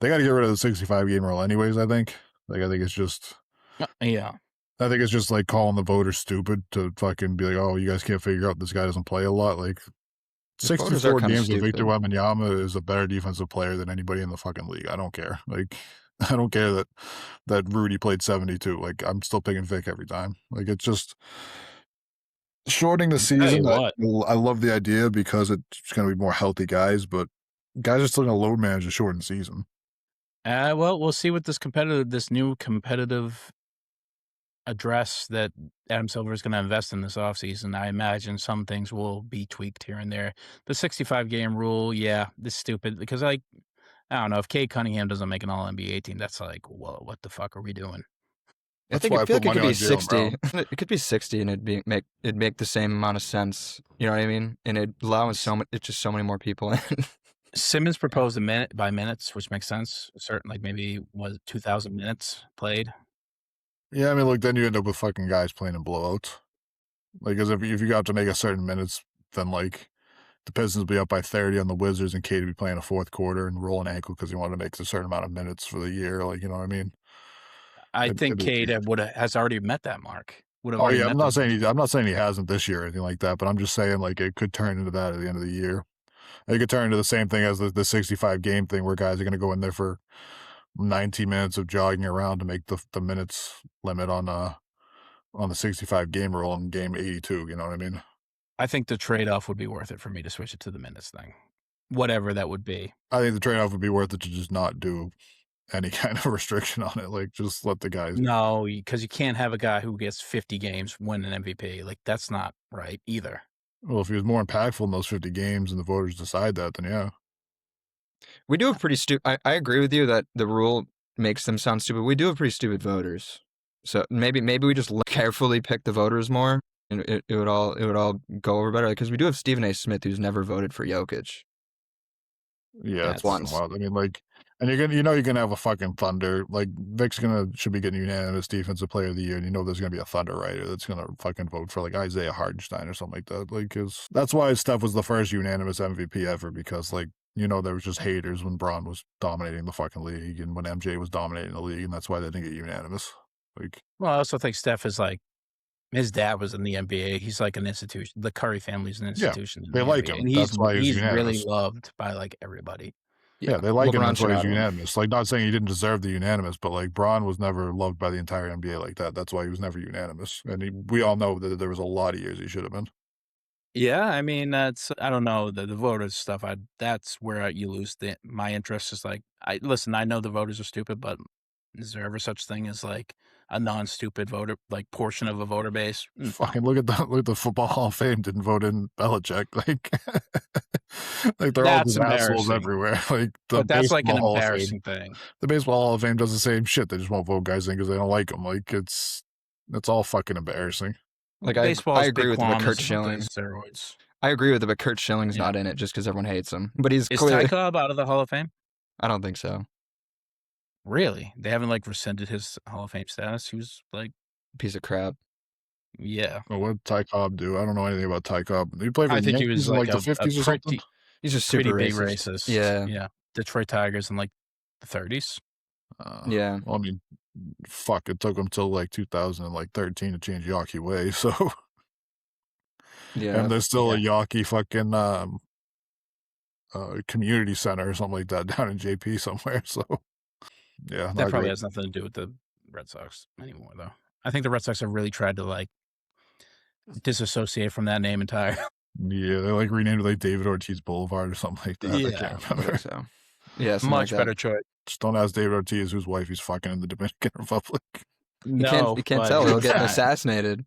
they got to get rid of the 65 game rule, anyways. I think. Like, I think it's just. Yeah. I think it's just like calling the voters stupid to fucking be like, oh, you guys can't figure out this guy doesn't play a lot. Like, 64 games with Victor Wembanyama is a better defensive player than anybody in the fucking league. I don't care. Like, I don't care that Rudy played 72. Like, I'm still picking Vic every time. Like, it's just shortening the season. I love the idea because it's going to be more healthy guys, but guys are still going to load manage a shortened season. Well, we'll see what this new competitive address that Adam Silver is going to invest in this offseason. I imagine some things will be tweaked here and there. The 65 game rule, yeah, this is stupid because I don't know if Cade Cunningham doesn't make an All NBA team. That's like, whoa, what the fuck are we doing? I feel like it could be 60. It could be 60, and it'd make the same amount of sense. You know what I mean? And it allows it's just so many more people in. Simmons proposed a minute by minutes, which makes sense. Certain, like maybe was 2,000 minutes played. Yeah, I mean, look, then you end up with fucking guys playing in blowouts. Like, because if you got to make a certain minutes, then like the Pistons will be up by 30 on the Wizards, and Cade will be playing a fourth quarter and roll an ankle because he wanted to make a certain amount of minutes for the year. Like, you know what I mean? I think Cade has already met that mark. Oh yeah, I'm not saying he hasn't this year or anything like that, but I'm just saying like it could turn into that at the end of the year. It could turn into the same thing as the 65 game thing, where guys are going to go in there for 90 minutes of jogging around to make the minutes limit on the 65 game rule in game 82. You know what I mean? I think the trade-off would be worth it for me to switch it to the minutes thing, whatever that would be. I think the trade-off would be worth it to just not do any kind of restriction on it. Like, just let the guys. No, because you can't have a guy who gets 50 games win an MVP. Like, that's not right either. Well, if he was more impactful in those 50 games and the voters decide that, then yeah. We do have pretty stupid. I agree with you that the rule makes them sound stupid. We do have pretty stupid voters. So maybe we just carefully pick the voters more, and it would all go over better. Because we do have Stephen A. Smith, who's never voted for Jokic. Yeah, that's once. Wild. I mean, like, and you're gonna have a fucking Thunder. Like, Vic's should be getting unanimous Defensive Player of the Year, and there's gonna be a Thunder writer that's gonna fucking vote for like Isaiah Hardenstein or something like that. Like, because that's why Steph was the first unanimous MVP ever, because like there was just haters when Bron was dominating the fucking league and when MJ was dominating the league, and that's why they didn't get unanimous. Like, well, I also think Steph is like, his dad was in the NBA. He's like an institution. The Curry family's an institution. Yeah, they like him. And he's really loved by like everybody. Yeah, they like him. That's why he's unanimous. Like, not saying he didn't deserve the unanimous, but like Bron was never loved by the entire NBA like that. That's why he was never unanimous. And we all know that there was a lot of years he should have been. Yeah, I mean, I don't know, the voters stuff, that's where you lose my interest. Is like, I know the voters are stupid, but is there ever such thing as like a non-stupid voter, like portion of a voter base? Fucking look at the Football Hall of Fame didn't vote in Belichick. Like they're all just assholes everywhere. Like, but that's like an embarrassing thing. The Baseball Hall of Fame does the same shit. They just won't vote guys in because they don't like them. Like, it's all fucking embarrassing. Like, I agree with Kurt Schilling. Steroids. I agree with it, but Kurt Schilling's not in it just because everyone hates him. But is Ty Cobb out of the Hall of Fame? I don't think so. Really? They haven't like rescinded his Hall of Fame status? He was like a piece of crap. Yeah. Well, what did Ty Cobb do? I don't know anything about Ty Cobb. He played for I think he was like the 50s or something. He's just super pretty big racist. Yeah. Detroit Tigers in like the 30s. Yeah. Well, I mean, fuck, it took him till like 2013 to change Yawkey Way, so yeah. And there's still a Yawkey fucking community center or something like that down in JP somewhere. So yeah, that probably has nothing to do with the Red Sox anymore, though. I think the Red Sox have really tried to like disassociate from that name entirely. Yeah, they like renamed it like David Ortiz Boulevard or something like that. Yeah, I can't remember. So. Yeah, much better choice. Just don't ask David Ortiz whose wife he's fucking in the Dominican Republic. No, you can't tell. He'll get assassinated.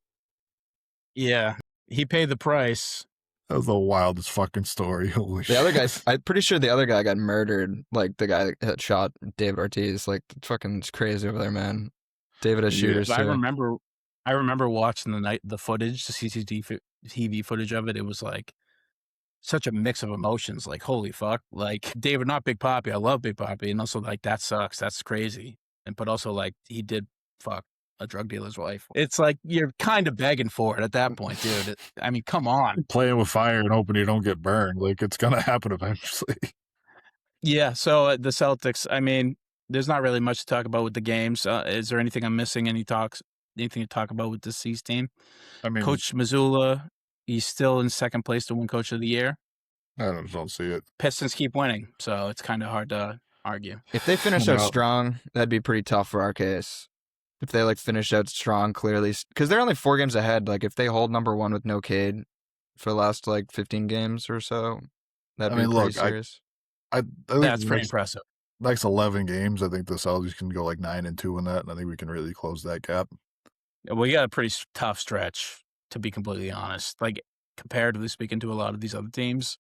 Yeah, he paid the price. That was the wildest fucking story. Holy shit. The other guy, I'm pretty sure the other guy got murdered. Like the guy that shot David Ortiz. Like, fucking crazy over there, man. David has shooters. I remember I remember watching the footage, the CCTV footage of it. It was like such a mix of emotions. Like, holy fuck! Like David, not Big Papi. I love Big Papi, and also like that sucks. That's crazy. But also like he did fuck a drug dealer's wife. It's like you're kind of begging for it at that point, dude. I mean, come on. Playing with fire and hoping you don't get burned. Like, it's gonna happen eventually. Yeah. So the Celtics. I mean, there's not really much to talk about with the games. Is there anything I'm missing? Anything to talk about with this East team? I mean, Coach Missoula, he's still in second place to win Coach of the Year. I don't see it. Pistons keep winning, so it's kind of hard to argue. If they finish out strong, that'd be pretty tough for our case. If they like finish out strong, clearly, because they're only 4 games ahead. Like if they hold number 1 with no Cade for the last like 15 games or so, that'd be pretty serious. I think that's pretty impressive. Next 11 games, I think the Celtics can go like 9-2 in that, and I think we can really close that gap. We got a pretty tough stretch, to be completely honest. Like, comparatively speaking to a lot of these other teams.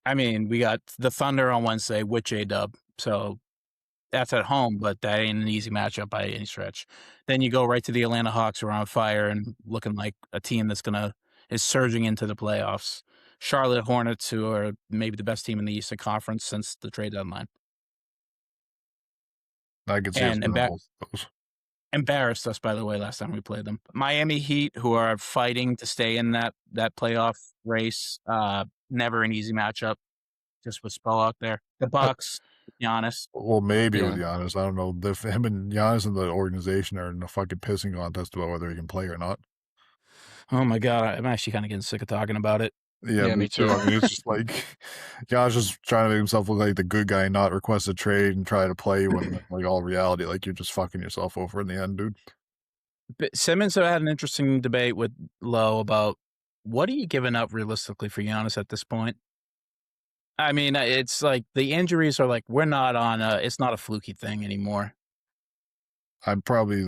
I mean, we got the Thunder on Wednesday with J-Dub, so that's at home, but that ain't an easy matchup by any stretch. Then you go right to the Atlanta Hawks, who are on fire and looking like a team that's is surging into the playoffs. Charlotte Hornets, who are maybe the best team in the Eastern Conference since the trade deadline. I could see embarrassed us, by the way, last time we played them. Miami Heat, who are fighting to stay in that playoff race. Never an easy matchup, just with Spo out there. The Bucks, Giannis. Well, maybe with Giannis. I don't know. If him and Giannis and the organization are in a fucking pissing contest about whether he can play or not. Oh, my God. I'm actually kind of getting sick of talking about it. Yeah, me too. I mean, it's just like Josh is trying to make himself look like the good guy, not request a trade and try to play when, like, all reality, like, you're just fucking yourself over in the end, dude. But Simmons had an interesting debate with Lowe about what are you giving up realistically for Giannis at this point? I mean, it's like the injuries are like we're not on it's not a fluky thing anymore. The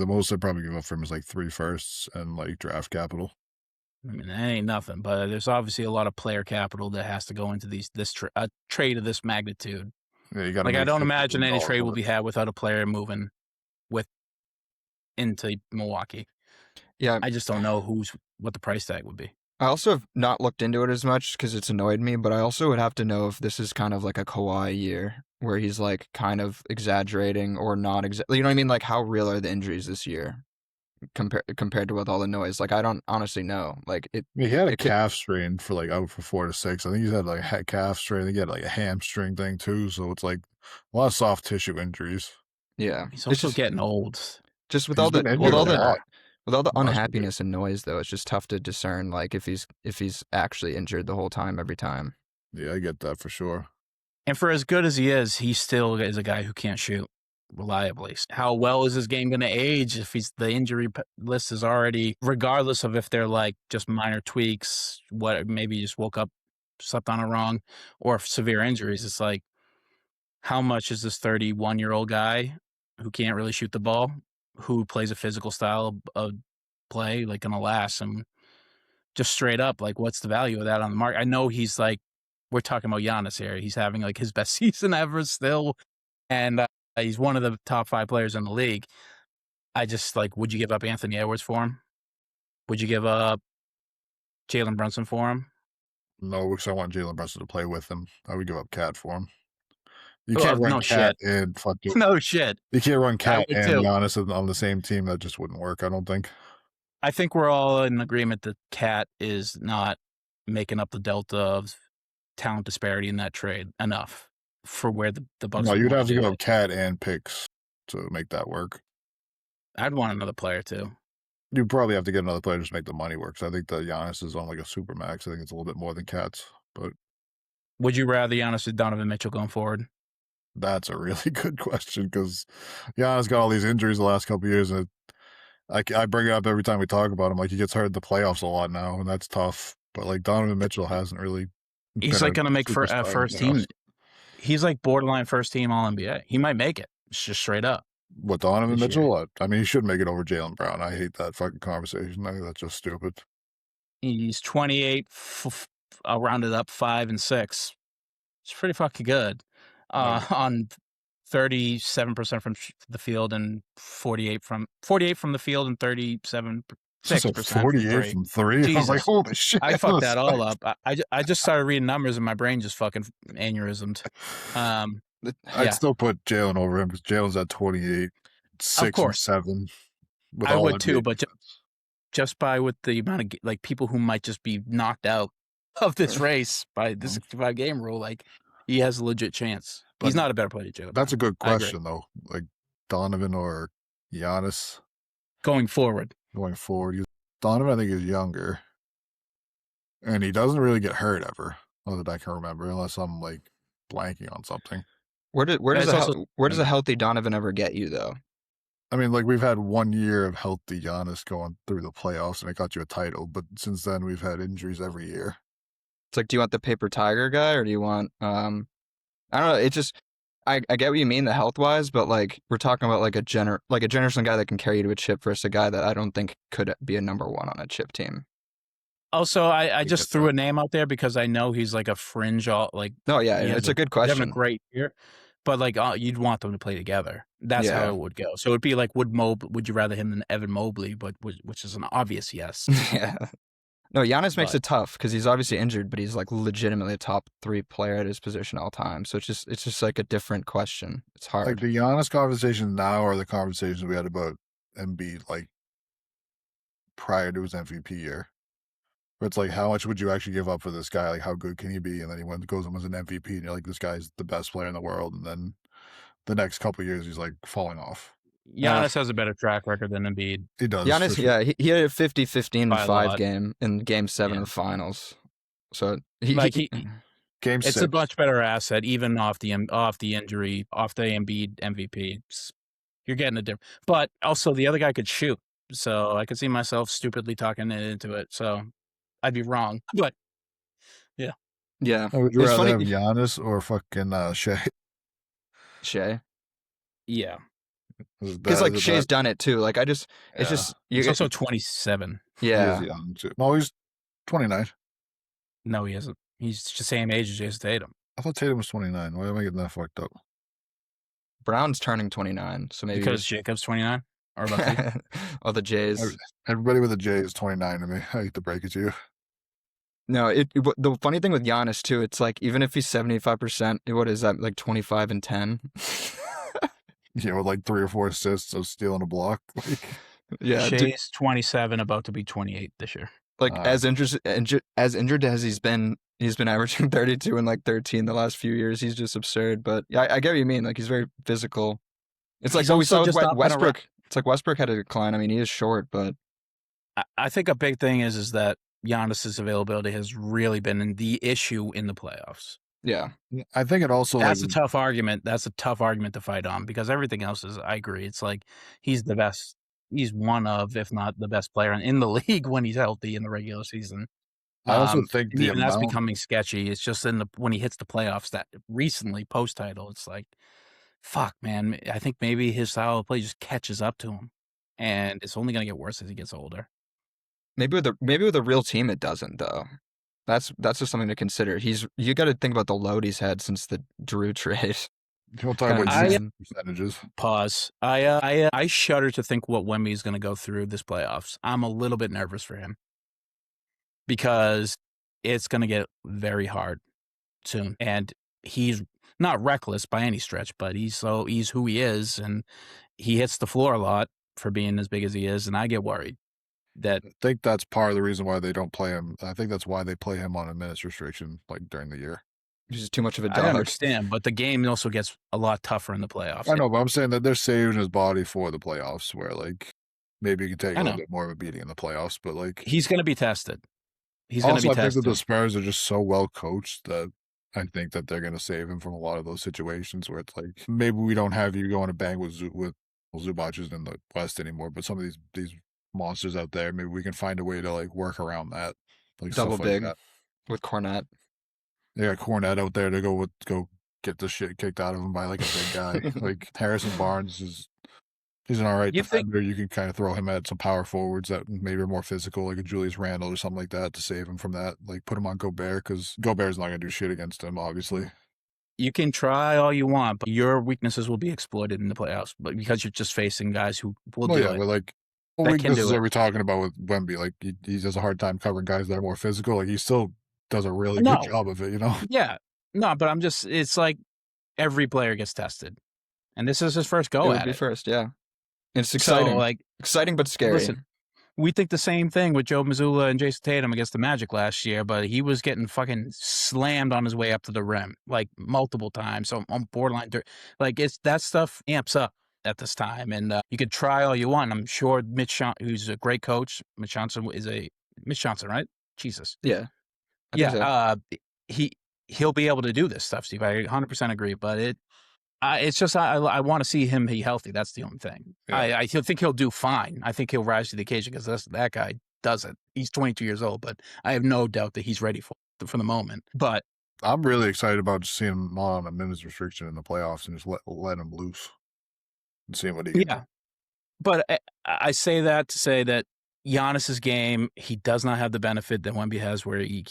most I'd probably give up for him is like 3 firsts and like draft capital. I mean, that ain't nothing, but there's obviously a lot of player capital that has to go into a trade of this magnitude. Yeah, you got I don't imagine any trade will be had without a player moving into Milwaukee. Yeah, I just don't know what the price tag would be. I also have not looked into it as much because it's annoyed me, but I also would have to know if this is kind of like a Kawhi year where he's like kind of exaggerating or not. You know what I mean? Like how real are the injuries this year? Compared to with all the noise, like I don't honestly know. Like he had a calf strain for like out for 4 to 6. I think he's had like a calf strain. He had like a hamstring thing too. So it's like a lot of soft tissue injuries. Yeah, he's also getting old. Just with all the unhappiness and noise, though, it's just tough to discern like if he's actually injured the whole time every time. Yeah, I get that for sure. And for as good as he still is a guy who can't shoot reliably. How well is his game going to age if the injury list is already, regardless of if they're like just minor tweaks, maybe he just woke up, slept on it wrong, or severe injuries. It's like, how much is this 31-year-old guy who can't really shoot the ball, who plays a physical style of play, like going to last? And just straight up, like, what's the value of that on the market? I know he's like, we're talking about Giannis here. He's having like his best season ever still. And he's one of the top 5 players in the league. I just like, would you give up Anthony Edwards for him? Would you give up Jalen Brunson for him? No, because I want Jalen Brunson to play with him. I would give up Cat for him. You can't run Cat and fucking no shit. You can't run Cat and Giannis on the same team. That just wouldn't work. I don't think. I think we're all in agreement that Cat is not making up the delta of talent disparity in that trade enough for where the Bucks. No, you'd have to give up Cat and picks to make that work. I'd want another player too. You'd probably have to get another player just to make the money work. So I think that Giannis is on like a super max. I think it's a little bit more than Cat's. But would you rather Giannis or Donovan Mitchell going forward? That's a really good question because Giannis got all these injuries the last couple of years, and I bring it up every time we talk about him. Like he gets hurt in the playoffs a lot now, and that's tough. But like Donovan Mitchell hasn't really. He's like going to make first team. He's like borderline first team All NBA. He might make it. It's just straight up. What, Donovan Mitchell? I mean, he should make it over Jaylen Brown. I hate that fucking conversation. I think that's just stupid. He's 28. I'll round it up 5 and 6. It's pretty fucking good. On 37% from the field and 48 from the field and 37% Just like 6% from 48 three. from three. I'm like, Jesus. holy shit. I fucked that all up. I just started reading numbers and my brain just fucking aneurysmed. I'd still put Jalen over him because Jalen's at 28, 6 Of course. and 7. With I all would too, NBA but just by with the amount of like people who might just be knocked out of this race by the 65 game rule, like he has a legit chance. He's not a better player than Jalen. That's a good question though. Like Donovan or Giannis going forward. Donovan, I think, is younger, and he doesn't really get hurt ever, other than I can remember, unless I'm like blanking on something. Where does a healthy Donovan ever get you though? I mean, like we've had 1 year of healthy Giannis going through the playoffs, and it got you a title. But since then, we've had injuries every year. It's like, do you want the paper tiger guy, or do you want? I don't know. It's just, I get what you mean, the health wise, but like we're talking about like a generation guy that can carry you to a chip versus a guy that I don't think could be a number one on a chip team. Also, I just threw a name out there because I know he's like a fringe. Oh yeah, it's a good question. Having a great year, but like you'd want them to play together. That's how it would go. So it'd be like, would you rather him than Evan Mobley? But which is an obvious yes. Yeah. No, Giannis makes it tough because he's obviously injured, but he's like legitimately a top 3 player at his position all time. So it's just like a different question. It's hard. Like the Giannis conversations now are the conversations we had about Embiid, like prior to his MVP year. Where it's like, how much would you actually give up for this guy? Like, how good can he be? And then he goes and wins an MVP, and you're like, this guy's the best player in the world. And then the next couple of years, he's like falling off. Giannis has a better track record than Embiid. He does. Giannis, he had a 50-15-5 game in Game 7 of the Finals. So Game 6. It's a much better asset, even off the injury, off the Embiid MVP. You're getting a different. But also, the other guy could shoot, so I could see myself stupidly talking into it. So I'd be wrong, but yeah. Would you rather have Giannis or fucking Shea? Yeah. Because like Shea's done it too. Like he's also 27. Yeah. No, he's 29. No, he isn't. He's the same age as Jason Tatum. I thought Tatum was 29. Why am I getting that fucked up? Brown's turning 29, so maybe because Jacob's 29. Or about all the Jays. Everybody with a J is 29 to me. I hate to break it to you. No, the funny thing with Giannis too, it's like even if he's 75%, what is that, like 25 and 10? Yeah, with like 3 or 4 assists of stealing a block. Like, yeah, Shea's 27, about to be 28 this year. Like as injured as he's been averaging 32 and like 13 the last few years. He's just absurd. But yeah, I get what you mean. Like he's very physical. It's like we saw with Westbrook. It's like Westbrook had a decline. I mean, he is short, but I think a big thing is that Giannis's availability has really been the issue in the playoffs. Yeah, I think it also that's a tough argument. That's a tough argument to fight on because everything else is. I agree. It's like he's the best. He's one of, if not the best player in the league when he's healthy in the regular season. I also think that's becoming sketchy. It's just when he hits the playoffs that recently post title, it's like, fuck, man. I think maybe his style of play just catches up to him, and it's only going to get worse as he gets older. Maybe with a real team, it doesn't though. That's just something to consider. You got to think about the load he's had since the Drew trade. We'll talk about percentages. Pause. I shudder to think what Wemby is going to go through this playoffs. I'm a little bit nervous for him because it's going to get very hard soon, and he's not reckless by any stretch, but he's who he is, and he hits the floor a lot for being as big as he is, and I get worried. I think that's part of the reason why they don't play him. I think that's why they play him on a minutes restriction like during the year. He's just too much of a dog. I understand, but the game also gets a lot tougher in the playoffs. I know, but I'm saying that they're saving his body for the playoffs where like maybe he can take a little bit more of a beating in the playoffs, but like he's going to be tested. He's going to be tested. I think that the Spurs are just so well coached that I think that they're going to save him from a lot of those situations where it's like maybe we don't have you going to bang with Zubac isn't in the West anymore, but some of these monsters out there, maybe we can find a way to like work around that. Like double big like with Cornette. They got Cornette out there to go get the shit kicked out of him by like a big guy. Like Harrison Barnes he's an all right defender. You can kind of throw him at some power forwards that maybe are more physical, like a Julius Randle or something like that, to save him from that. Like put him on Gobert because Gobert's not gonna do shit against him, obviously. You can try all you want, but your weaknesses will be exploited in the playoffs. But because you're just facing guys who will do it. But like What that can weaknesses do it. are we talking about with Wemby? Like he has a hard time covering guys that are more physical. Like he still does a really good No, job of it, you know? yeah, no, but it's like every player gets tested, and this is his first It go would at be it. first, yeah. It's So, exciting. like, Exciting but scary. listen, we think the same thing with Joe Mazzulla and Jason Tatum against the Magic last year, but he was getting fucking slammed on his way up to the rim, like, multiple times, so on borderline like, it's that stuff amps up at this time, and, you could try all you want. I'm sure who's a great coach, Mitch Johnson, right? Jesus. Yeah, I think so. Yeah, he he'll be able to do this stuff, Steve. I 100% agree, but it's just I want to see him be healthy. That's the only thing. Yeah. I think he'll do fine. I think he'll rise to the occasion because that guy does it. He's 22 years old, but I have no doubt that he's ready for the moment. But I'm really excited about just seeing him on a minutes restriction in the playoffs and just let him loose and seeing what he can do. But I say that to say that Giannis's game, he does not have the benefit that Wemby has, where he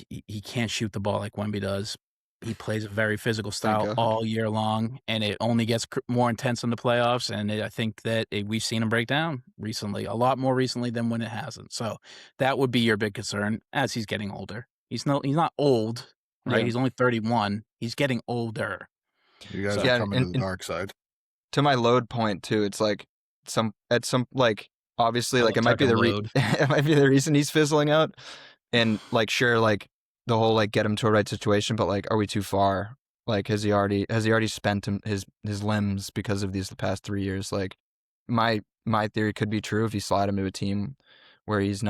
can't shoot the ball like Wemby does. He plays a very physical style all year long, and it only gets more intense in the playoffs. And I think that we've seen him break down recently, a lot more recently than when it hasn't. So that would be your big concern as he's getting older. He's not old, right? Yeah. He's only 31. He's getting older. You guys are coming to the dark side. To my load point too, it's like like obviously like it might be it might be the reason he's fizzling out, and like sure like the whole like get him to a right situation, but like are we too far? Like has he already spent his limbs because of the past 3 years? Like my theory could be true. If you slide him to a team where his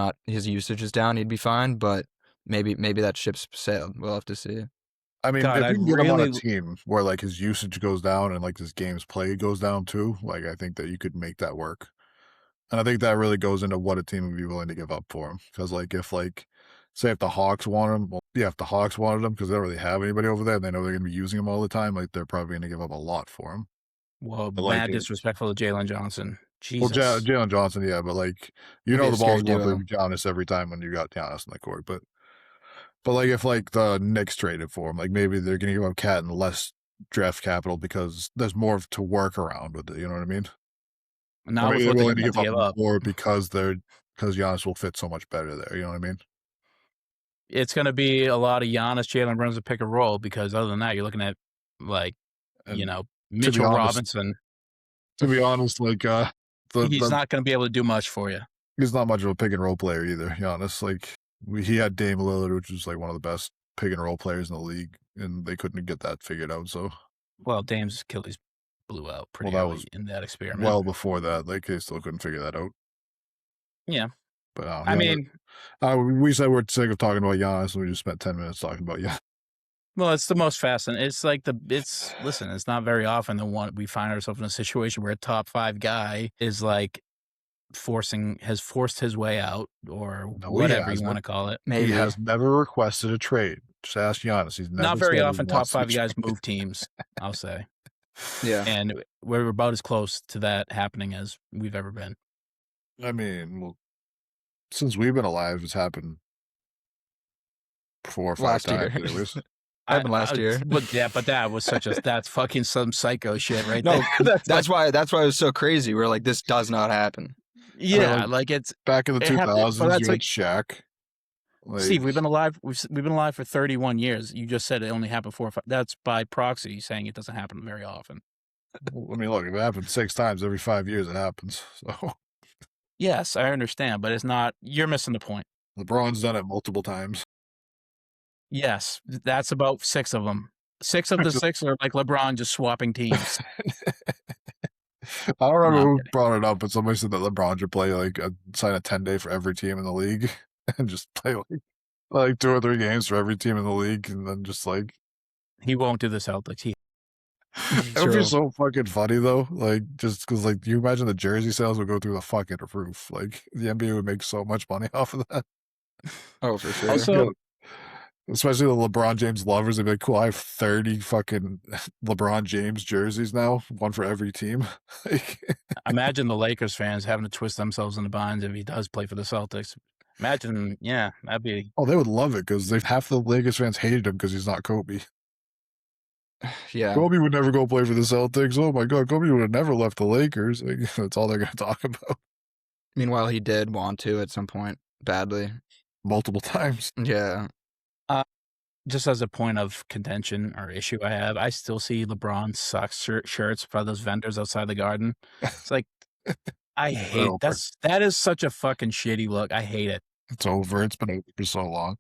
usage is down, he'd be fine, but maybe that ship's sailed. We'll have to see. I mean, if you can get him on a team where like his usage goes down and like his games played goes down too, like I think that you could make that work. And I think that really goes into what a team would be willing to give up for him. Because like if say if the Hawks want him, well, yeah, if the Hawks wanted him because they don't really have anybody over there and they know they're going to be using him all the time, like they're probably going to give up a lot for him. Well, mad disrespectful to Jalen Johnson. Jesus. Well, Jalen Johnson, yeah, but like the ball's going through Giannis every time when you got Giannis in the court, but like if like the Knicks traded for him, like maybe they're going to give up Cat and less draft capital because there's more to work around with it. You know what I mean? Now they're willing to give up more because Giannis will fit so much better there. You know what I mean? It's going to be a lot of Giannis, Jalen Brunson pick and roll because other than that, you're looking at like Mitchell Robinson. To be honest, like he's not going to be able to do much for you. He's not much of a pick and roll player either. Giannis, like. He had Dame Lillard, which was like one of the best pick and roll players in the league, and they couldn't get that figured out. So, well, Dame's Achilles blew out pretty early in that experiment. Well before that, like they still couldn't figure that out. Yeah, but I mean, we said we're sick of talking about Giannis, and we just spent 10 minutes talking about Giannis. Well, it's the most fascinating. It's like listen, it's not very often we find ourselves in a situation where a top 5 guy is like has forced his way out or whatever you want to call it. Maybe. He has never requested a trade. Just ask Giannis. He's never not very often top 5 guys move teams, I'll say. Yeah. And we're about as close to that happening as we've ever been. I mean, well, since we've been alive, it's happened 4 or 5 times. Happened last year. But that was that's fucking some psycho shit right there. No, that's why it was so crazy. We're like, this does not happen. Yeah, like it's back in the 2000s. You had Shaq. Like, Steve, we've been alive. We've been alive for 31 years. You just said it only happened 4 or 5. That's by proxy saying it doesn't happen very often. I mean, look, if it happens 6 times every 5 years, it happens. So yes, I understand, but it's not. You're missing the point. LeBron's done it multiple times. Yes, that's about 6 of them. 6 of the 6 are like LeBron just swapping teams. I don't remember who brought it up, but somebody said that LeBron should play sign a 10-day for every team in the league and just play like 2 or 3 games for every team in the league, and then just like he won't do the Celtics. It would be so fucking funny though, like just because like you imagine the jersey sales would go through the fucking roof. Like the NBA would make so much money off of that. Oh, for sure. Also, especially the LeBron James lovers, they'd be like, cool, I have 30 fucking LeBron James jerseys now, 1 for every team. Imagine the Lakers fans having to twist themselves in the binds if he does play for the Celtics. Imagine, yeah, that'd be... Oh, they would love it because half the Lakers fans hated him because he's not Kobe. Yeah. Kobe would never go play for the Celtics. Oh my God, Kobe would have never left the Lakers. Like, that's all they're going to talk about. Meanwhile, he did want to at some point badly. multiple times. Yeah. Just as a point of contention or issue I have, I still see LeBron sucks shirts for those vendors outside the Garden. It's like, I hate that is such a fucking shitty look. I hate it. It's over. It's been over for so long.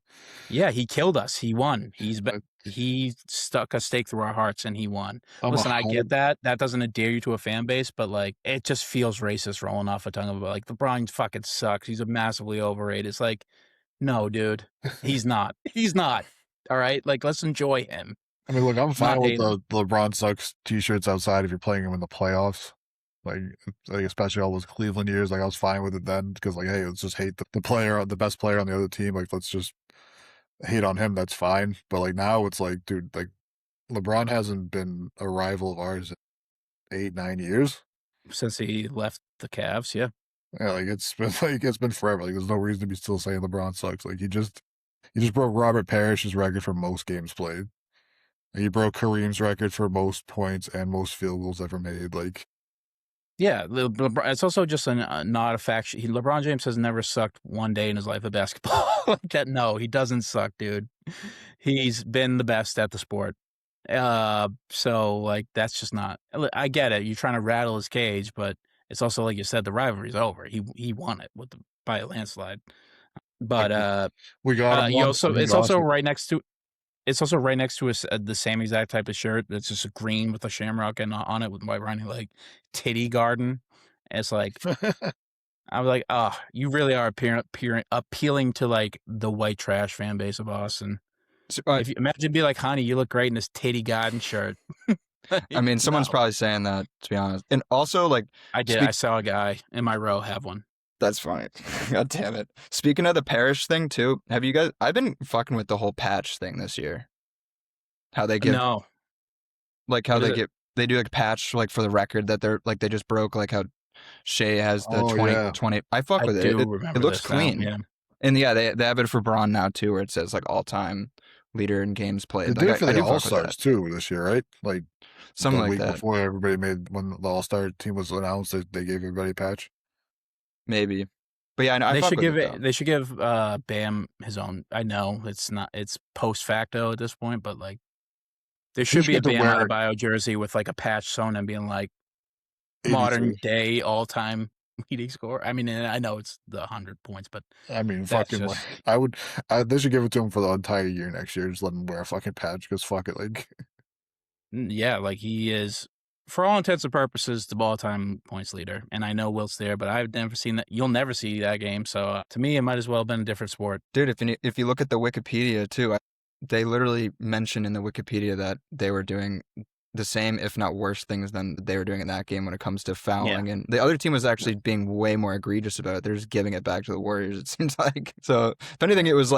Yeah, he killed us. He won. He stuck a stake through our hearts and he won. Listen, I get that. That doesn't endear you to a fan base, but like it just feels racist rolling off a tongue of like LeBron fucking sucks. He's a massively overrated. It's like, no, dude. He's not. He's not. All right? Like, let's enjoy him. I mean, look, I'm fine with the LeBron sucks t-shirts outside if you're playing him in the playoffs. Like especially all those Cleveland years, like I was fine with it then because like, hey, let's just hate the player, the best player on the other team. Like, let's just hate on him. That's fine. But like now, it's like, dude, like LeBron hasn't been a rival of ours in 8-9 years since he left the Cavs. Yeah, like it's been forever. Like, there's no reason to be still saying LeBron sucks. Like he just broke Robert Parrish's record for most games played. He broke Kareem's record for most points and most field goals ever made. Like. Yeah, it's also just not a fact. LeBron James has never sucked one day in his life at basketball. Like that, no, he doesn't suck, dude. He's been the best at the sport. So like that's just not. I get it. You're trying to rattle his cage, but it's also like you said, the rivalry's over. He won it by a landslide. But we got him. It's also right next to. It's also right next to the same exact type of shirt. It's just a green with a shamrock and on it with white writing, like Titty Garden. And it's like, I'm like, oh, you really are appealing to like the white trash fan base of Boston. So, if you imagine be like, honey, you look great in this Titty Garden shirt. I mean, someone's probably saying that, to be honest. And also, like, I did. I saw a guy in my row have one. That's funny. God damn it. Speaking of the Parrish thing too, have you guys? I've been fucking with the whole patch thing this year. How they give like how they do like patch like for the record that they're like they just broke like how Shea has the 20. I fuck with it. It looks clean. Yeah. And yeah, they have it for Braun now too, where it says like all time leader in games played. They did it for the All Stars too this year, right? Like something like that. Before everybody when the All Star team was announced, they gave everybody a patch. Maybe, but yeah, I they should give it. They should give Bam his own. I know it's post facto at this point, but like there should be a Bam Adebayo jersey with like a patch sewn and being like modern day all time leading score. I mean, I know it's the 100 points, but I mean, fucking, they should give it to him for the entire year next year. Just let him wear a fucking patch because fuck it, like. Yeah, like he is. For all intents and purposes, the all-time points leader, and I know Wilt's there, but I've never seen that. You'll never see that game, so to me, it might as well have been a different sport. Dude, if you look at the Wikipedia too, they literally mention in the Wikipedia that they were doing the same, if not worse, things than they were doing in that game when it comes to fouling, and the other team was actually being way more egregious about it. They're just giving it back to the Warriors. It seems like. So, if anything, it was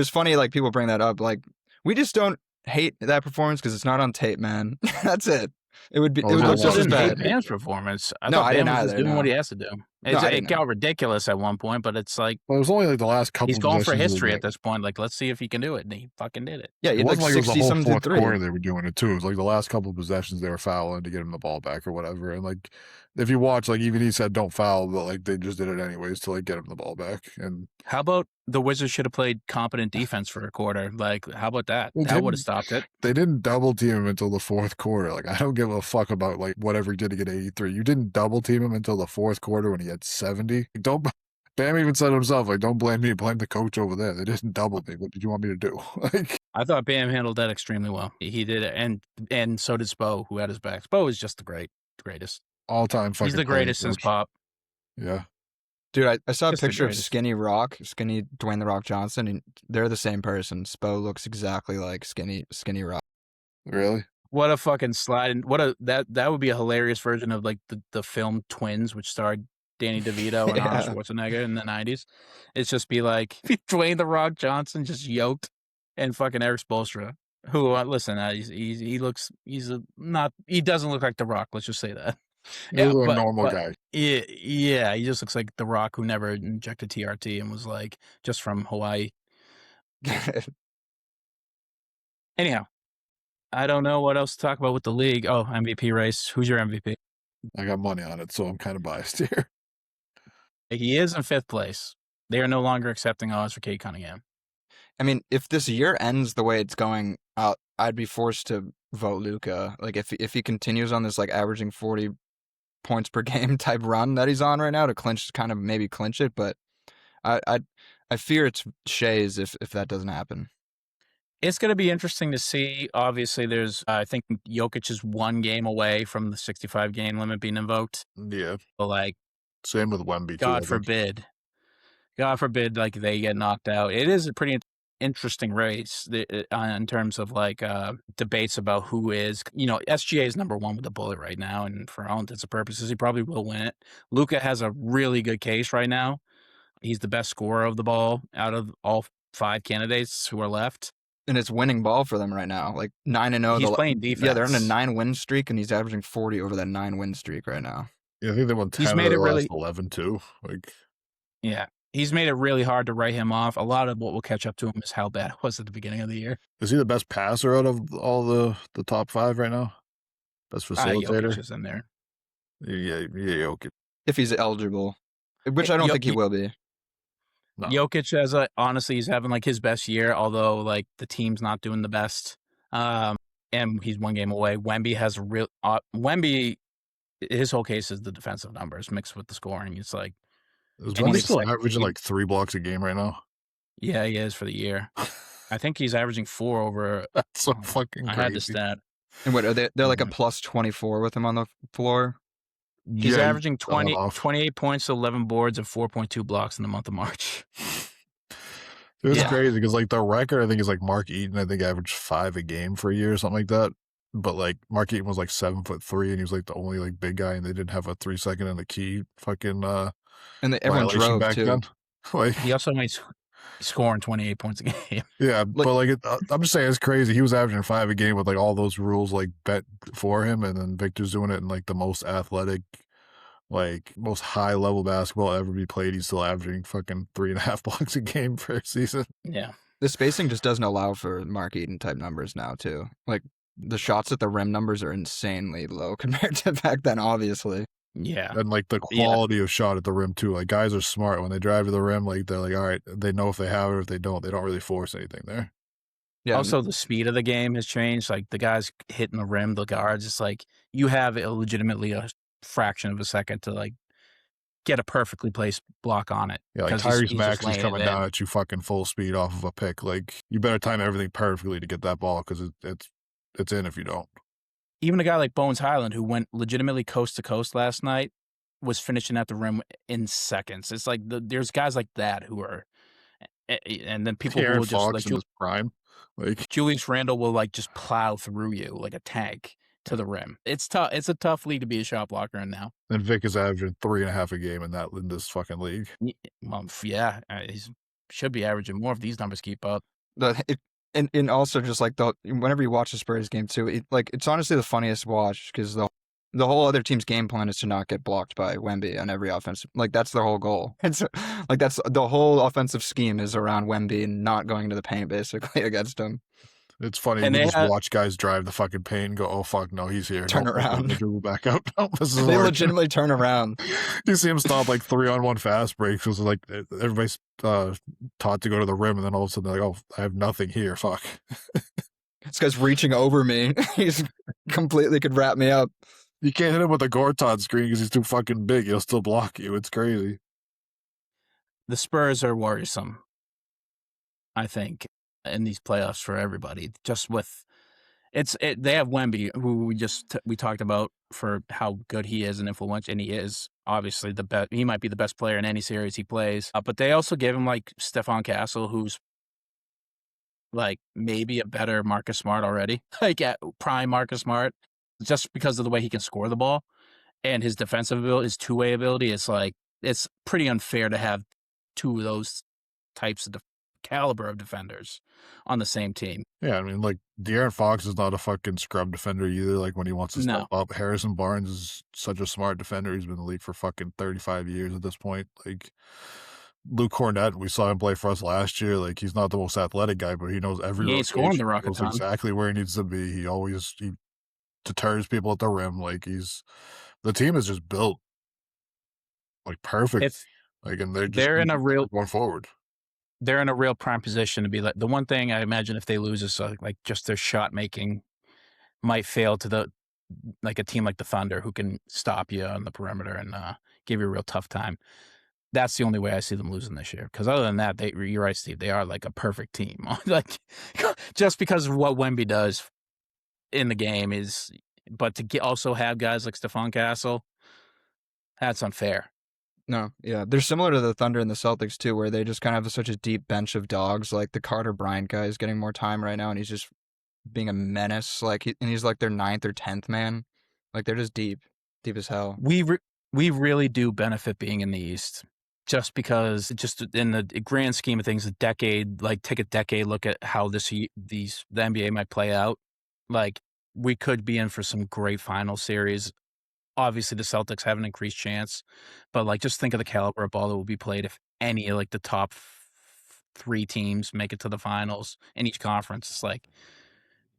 funny. Like people bring that up, like we just don't hate that performance because it's not on tape, man. That's it. It would look just as bad. Bam's performance. I didn't either. Doing what he has to do. It got ridiculous at one point, but it's like it was only like the last couple. He's going for history at this point. Like, let's see if he can do it, and he fucking did it. Yeah, it wasn't like 60 it was the whole fourth three. quarter they were doing it too. It was like the last couple of possessions they were fouling to get him the ball back or whatever. And like, if you watch, like even he said don't foul, but like they just did it anyways to like get him the ball back. And how about the Wizards should have played competent defense for a quarter? Like, how about that? That would have stopped it. They didn't double team him until the fourth quarter. Like, I don't give a fuck about like whatever he did to get 83. You didn't double team him until the fourth quarter when he had 70. Don't. Bam even said himself, like, don't blame me, blame the coach over there. They didn't double me. What did you want me to do? Like, I thought Bam handled that extremely well. He did it, and so did Spo, who had his back. Spo is just the greatest. All-time fucking He's the greatest since Pop. Yeah. Dude, I saw a picture of Skinny Dwayne The Rock Johnson, and they're the same person. Spo looks exactly like Skinny Rock. Really? What a fucking slide. That would be a hilarious version of like the film Twins, which starred Danny DeVito and Arnold Schwarzenegger in the 90s. It's just be like Dwayne The Rock Johnson just yoked and fucking Eric Spoelstra, who listen, he doesn't look like The Rock. Let's just say that. He's a normal guy. Yeah, he just looks like The Rock who never injected TRT and was like just from Hawaii. Anyhow, I don't know what else to talk about with the league. Oh, MVP race. Who's your MVP? I got money on it, so I'm kind of biased here. He is in 5th place. They are no longer accepting odds for Cade Cunningham. I mean, if this year ends the way it's going, I'd be forced to vote Luka. Like if he continues on this like averaging 40 points per game type run that he's on right now to maybe clinch it, but I fear it's Shea's if that doesn't happen. It's going to be interesting to see. Obviously, I think Jokic is 1 game away from the 65 game limit being invoked. Yeah. But like, same with Wemby. God forbid, like they get knocked out. It is a pretty interesting race in terms of like debates about who is. SGA is number 1 with the bullet right now, and for all intents and purposes, he probably will win it. Luka has a really good case right now. He's the best scorer of the ball out of all 5 candidates who are left. And it's winning ball for them right now, like 9-0. He's playing defense. Yeah, they're on a 9-win streak, and he's averaging 40 over that 9-win streak right now. Yeah, I think they won 10 out of the last 11 too. Like, yeah, he's made it really hard to write him off. A lot of what will catch up to him is how bad it was at the beginning of the year. Is he the best passer out of all the top 5 right now? Best facilitator? Jokic is in there. Yeah, Jokic. If he's eligible, which I don't think he will be. No. Jokic honestly, he's having like his best year, although like the team's not doing the best. And he's 1 game away. Wemby has Wemby, his whole case is the defensive numbers mixed with the scoring. It's like, is Wemby still averaging like 3 blocks a game right now? Yeah, he is for the year. I think he's averaging 4 over. That's so fucking crazy. I had the stat. And what are they? They're like a plus 24 with him on the floor. He's averaging 28 points, 11 boards, and 4.2 blocks in the month of March. It was crazy because like the record I think is like Mark Eaton. I think averaged 5 a game for a year or something like that. But like Mark Eaton was like 7'3", and he was like the only like big guy, and they didn't have a 3-second in the key fucking and everyone drove back too. Then. Like he also made scoring 28 points a game. Yeah, but like I'm just saying it's crazy. He was averaging 5 a game with like all those rules like bet for him, and then Victor's doing it in like the most athletic, like most high level basketball ever be played. He's still averaging fucking 3.5 blocks a game per season. Yeah, the spacing just doesn't allow for Mark Eaton type numbers now too. Like the shots at the rim numbers are insanely low compared to back then, obviously. Yeah. And like the quality of shot at the rim too. Like guys are smart when they drive to the rim, like they're like, all right, they know if they have it or if they don't really force anything there. Yeah. Also the speed of the game has changed. Like the guys hitting the rim, the guards, it's like you have legitimately a fraction of a second to like get a perfectly placed block on it. Yeah, like Tyrese Maxey's coming down at you fucking full speed off of a pick. Like you better time everything perfectly to get that ball because it's in if you don't. Even a guy like Bones Highland, who went legitimately coast to coast last night, was finishing at the rim in seconds. It's like there's guys like that who are, and then people Aaron will just Fox like in his prime, like Julius Randle will like just plow through you like a tank to the rim. It's tough. It's a tough league to be a shot blocker in now. And Vic is averaging 3.5 a game in this fucking league. Well, yeah, he should be averaging more if these numbers keep up. And also just like whenever you watch the Spurs game too, it's honestly the funniest watch because the whole other team's game plan is to not get blocked by Wemby on every offensive. Like that's their whole goal. It's like that's the whole offensive scheme is around Wemby and not going to the paint basically against him. It's funny. And you just watch guys drive the fucking paint and go, oh, fuck, no, he's here. Turn around. Dribble back out. No, they legitimately turn around. You see him stop like 3-on-1 fast breaks. It was like everybody's taught to go to the rim, and then all of a sudden they're like, oh, I have nothing here. Fuck. This guy's reaching over me. He's completely could wrap me up. You can't hit him with a Gorton screen because he's too fucking big. He'll still block you. It's crazy. The Spurs are worrisome, I think, in these playoffs for everybody. Just with they have Wemby, who we talked about for how good he is and influential, and he is obviously the best. He might be the best player in any series he plays. But they also gave him like Stephon Castle, who's like maybe a better Marcus Smart already, like at prime Marcus Smart, just because of the way he can score the ball and his defensive ability, his two-way ability. It's like it's pretty unfair to have 2 of those types of caliber of defenders on the same team. Yeah, I mean, like De'Aaron Fox is not a fucking scrub defender either. Like when he wants to step up, Harrison Barnes is such a smart defender. He's been in the league for fucking 35 years at this point. Like Luke Cornett, we saw him play for us last year. Like he's not the most athletic guy, but he knows every. He ain't scoring the rocket. Knows exactly where he needs to be. He deters people at the rim. Like the team is just built like perfect. Like, and they're they're in a real going forward. they're in a real prime position to be like the one thing I imagine if they lose is like just their shot making might fail to the like a team like the Thunder who can stop you on the perimeter and give you a real tough time. That's the only way I see them losing this year. Because other than that, you're right, Steve. They are like a perfect team. Like just because of what Wemby does in the game is, but to also have guys like Stephon Castle, that's unfair. No, yeah, they're similar to the Thunder and the Celtics too, where they just kind of have such a deep bench of dogs. Like the Carter Bryant guy is getting more time right now, and he's just being a menace. Like, and he's like their 9th or 10th man. Like they're just deep as hell. We really do benefit being in the East, just because just in the grand scheme of things, take a decade look at how the NBA might play out. Like we could be in for some great final series. Obviously, the Celtics have an increased chance, but like just think of the caliber of ball that will be played if any like the top 3 teams make it to the finals in each conference. It's like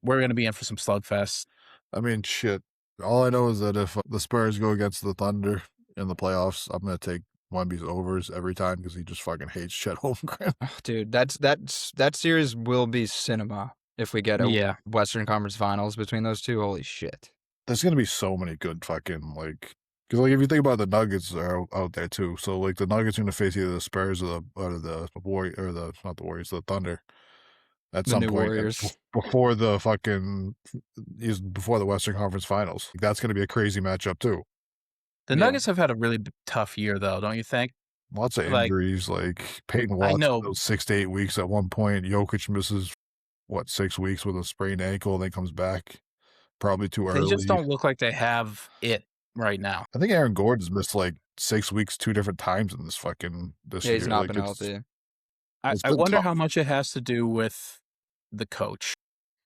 we're going to be in for some slugfest. I mean, shit. All I know is that if the Spurs go against the Thunder in the playoffs, I'm gonna take Wemby's overs every time because he just fucking hates Chet Holmgren. Dude, that series will be cinema if we get a Western Conference Finals between those two. Holy shit! There's gonna be so many good fucking like. Because like if you think about the Nuggets are out there too, so like the Nuggets are gonna face either the Spurs or the Warriors or not the Warriors, the Thunder. At some point Warriors. before the Western Conference Finals. That's going to be a crazy matchup too. The Nuggets have had a really tough year though, don't you think? Lots of injuries, like Peyton Watson, those 6 to 8 weeks at one point. Jokic misses 6 weeks with a sprained ankle, then comes back probably too early. They just don't look like they have it right now. I think Aaron Gordon's missed like 6 weeks 2 different times in this year. He's not been healthy. I wonder how much it has to do with the coach.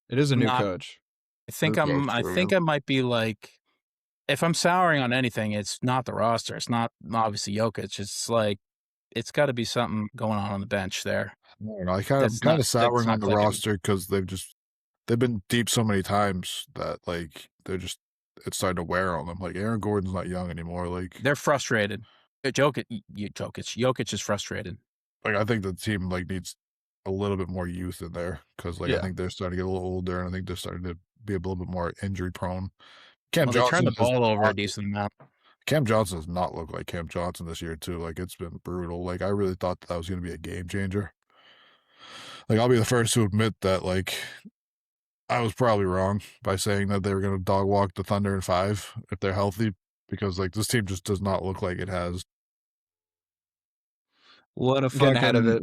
It is a new coach. I think I might be like, if I'm souring on anything, it's not the roster. It's not obviously Jokic. It's like it's got to be something going on the bench there. I kind of souring on the roster because they've been deep so many times that like it's starting to wear on them. Like Aaron Gordon's not young anymore. Like they're frustrated. Jokic is frustrated. Like I think the team like needs a little bit more youth in there because I think they're starting to get a little older and I think they're starting to be a little bit more injury prone. They turned the ball over a decent amount. Cam Johnson does not look like Cam Johnson this year too. Like it's been brutal. Like I really thought that was going to be a game changer. Like I'll be the first to admit that like I was probably wrong by saying that they were going to dog walk the Thunder in 5 if they're healthy because like this team just does not look like it has. What a fucking ahead of it.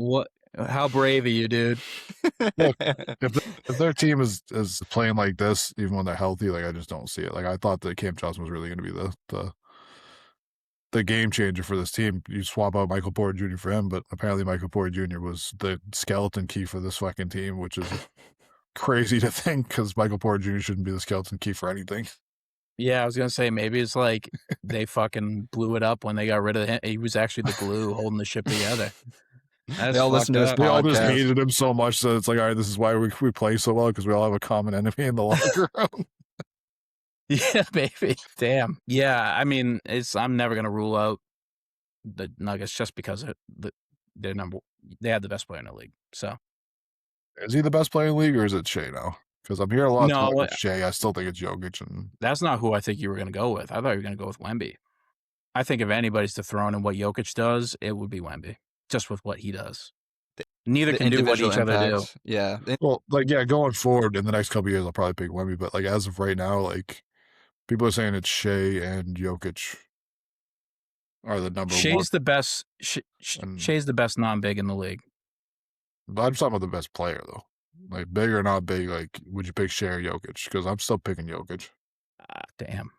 How brave are you, dude? Look, if their team is playing like this, even when they're healthy, like I just don't see it. Like I thought that Cam Johnson was really going to be the game changer for this team. You swap out Michael Porter Jr. for him, but apparently Michael Porter Jr. was the skeleton key for this fucking team, which is crazy to think because Michael Porter Jr. shouldn't be the skeleton key for anything. Yeah, I was going to say, maybe it's like they fucking blew it up when they got rid of him. He was actually the glue holding the ship together. They all listened to this podcast. We all just hated him so much that it's like, all right, this is why we play so well because we all have a common enemy in the locker room. Yeah, baby. Damn. Yeah, I mean, I'm never going to rule out the Nuggets just because they had the best player in the league. So, is he the best player in the league or is it Shea now? Because I'm hearing a lot of talk about Shea. I still think it's Jokic. And that's not who I think you were going to go with. I thought you were going to go with Wemby. I think if anybody's to throw in what Jokic does, it would be Wemby. Just with what he does. Neither can do what each other do. Yeah. Well, like, going forward in the next couple of years, I'll probably pick Wemby. But, like, as of right now, like, people are saying it's Shea and Jokic are the number one. Shea's the best. Shea's the best non-big in the league. I'm talking about the best player, though. Like, big or not big, like, would you pick Shea or Jokic? Because I'm still picking Jokic. Damn.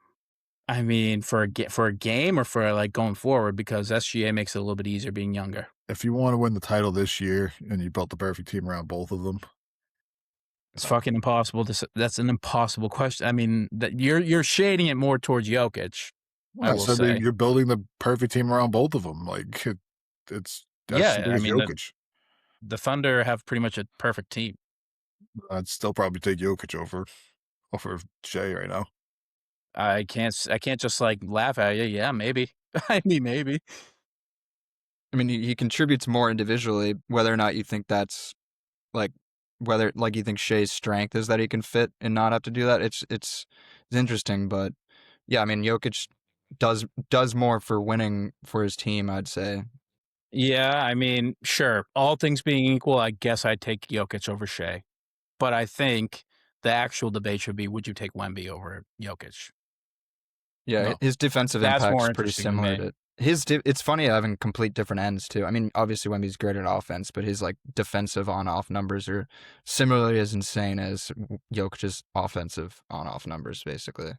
I mean, for a game or for like going forward, because SGA makes it a little bit easier being younger. If you want to win the title this year and you built the perfect team around both of them, it's fucking impossible. That's an impossible question. I mean, that you're shading it more towards Jokic. I will say you're building the perfect team around both of them. Like it's Jokic. The Thunder have pretty much a perfect team. I'd still probably take Jokic over Shea right now. I can't just like laugh at you. Yeah, maybe. I mean, maybe. I mean, he contributes more individually. Whether or not you think that's like whether like you think Shea's strength is that he can fit and not have to do that. It's interesting, but yeah, I mean, Jokic does more for winning for his team, I'd say. Yeah, I mean, sure. All things being equal, I guess I'd take Jokic over Shea. But I think the actual debate should be, would you take Wemby over Jokic? Yeah, No. his defensive That's impact more is pretty interesting to similar me. to it's funny having complete different ends too. I mean, obviously Wemby's great at offense, but his like defensive on-off numbers are similarly as insane as Jokic's offensive on-off numbers, basically.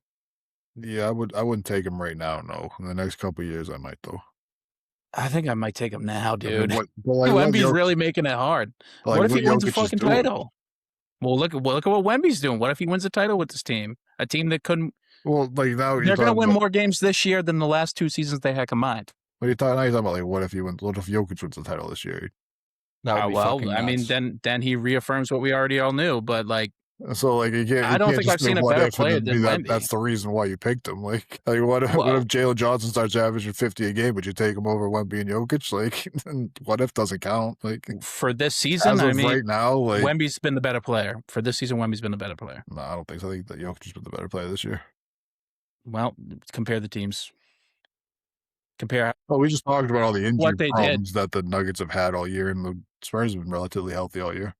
Yeah, I wouldn't take him right now. No, in the next couple of years, I might though. I think I might take him now, I dude. mean, what Wemby's Jokic, really making it hard. like, What if he wins a Jokic is fucking doing? title? Well, look at what Wemby's doing. What if he wins a title with this team? A team that couldn't. Well, like now They're going to win more games this year than the last 2 seasons they had combined. What are you talking? Now you're talking about like what if Jokic wins the title this year? That would be Well, fucking I mean, nuts. then he reaffirms what we already all knew. But like, So like you can't. I don't think just I've say seen a what better if and player then be than that. Wemby. That's the reason why you picked him. Like what if Well- Jalen Johnson starts averaging 50 a game, but you take him over Wemby and Jokic? Like and what if doesn't count? Like For this season, as of I mean, right now, like Wemby's been the better player. For this season, Wemby's been the better player. no, I don't think so. I think that Jokic has been the better player this year. Well, compare the teams. Compare. Well, we just talked about all the injury What they did. problems that the Nuggets have had all year, and the Spurs have been relatively healthy all year.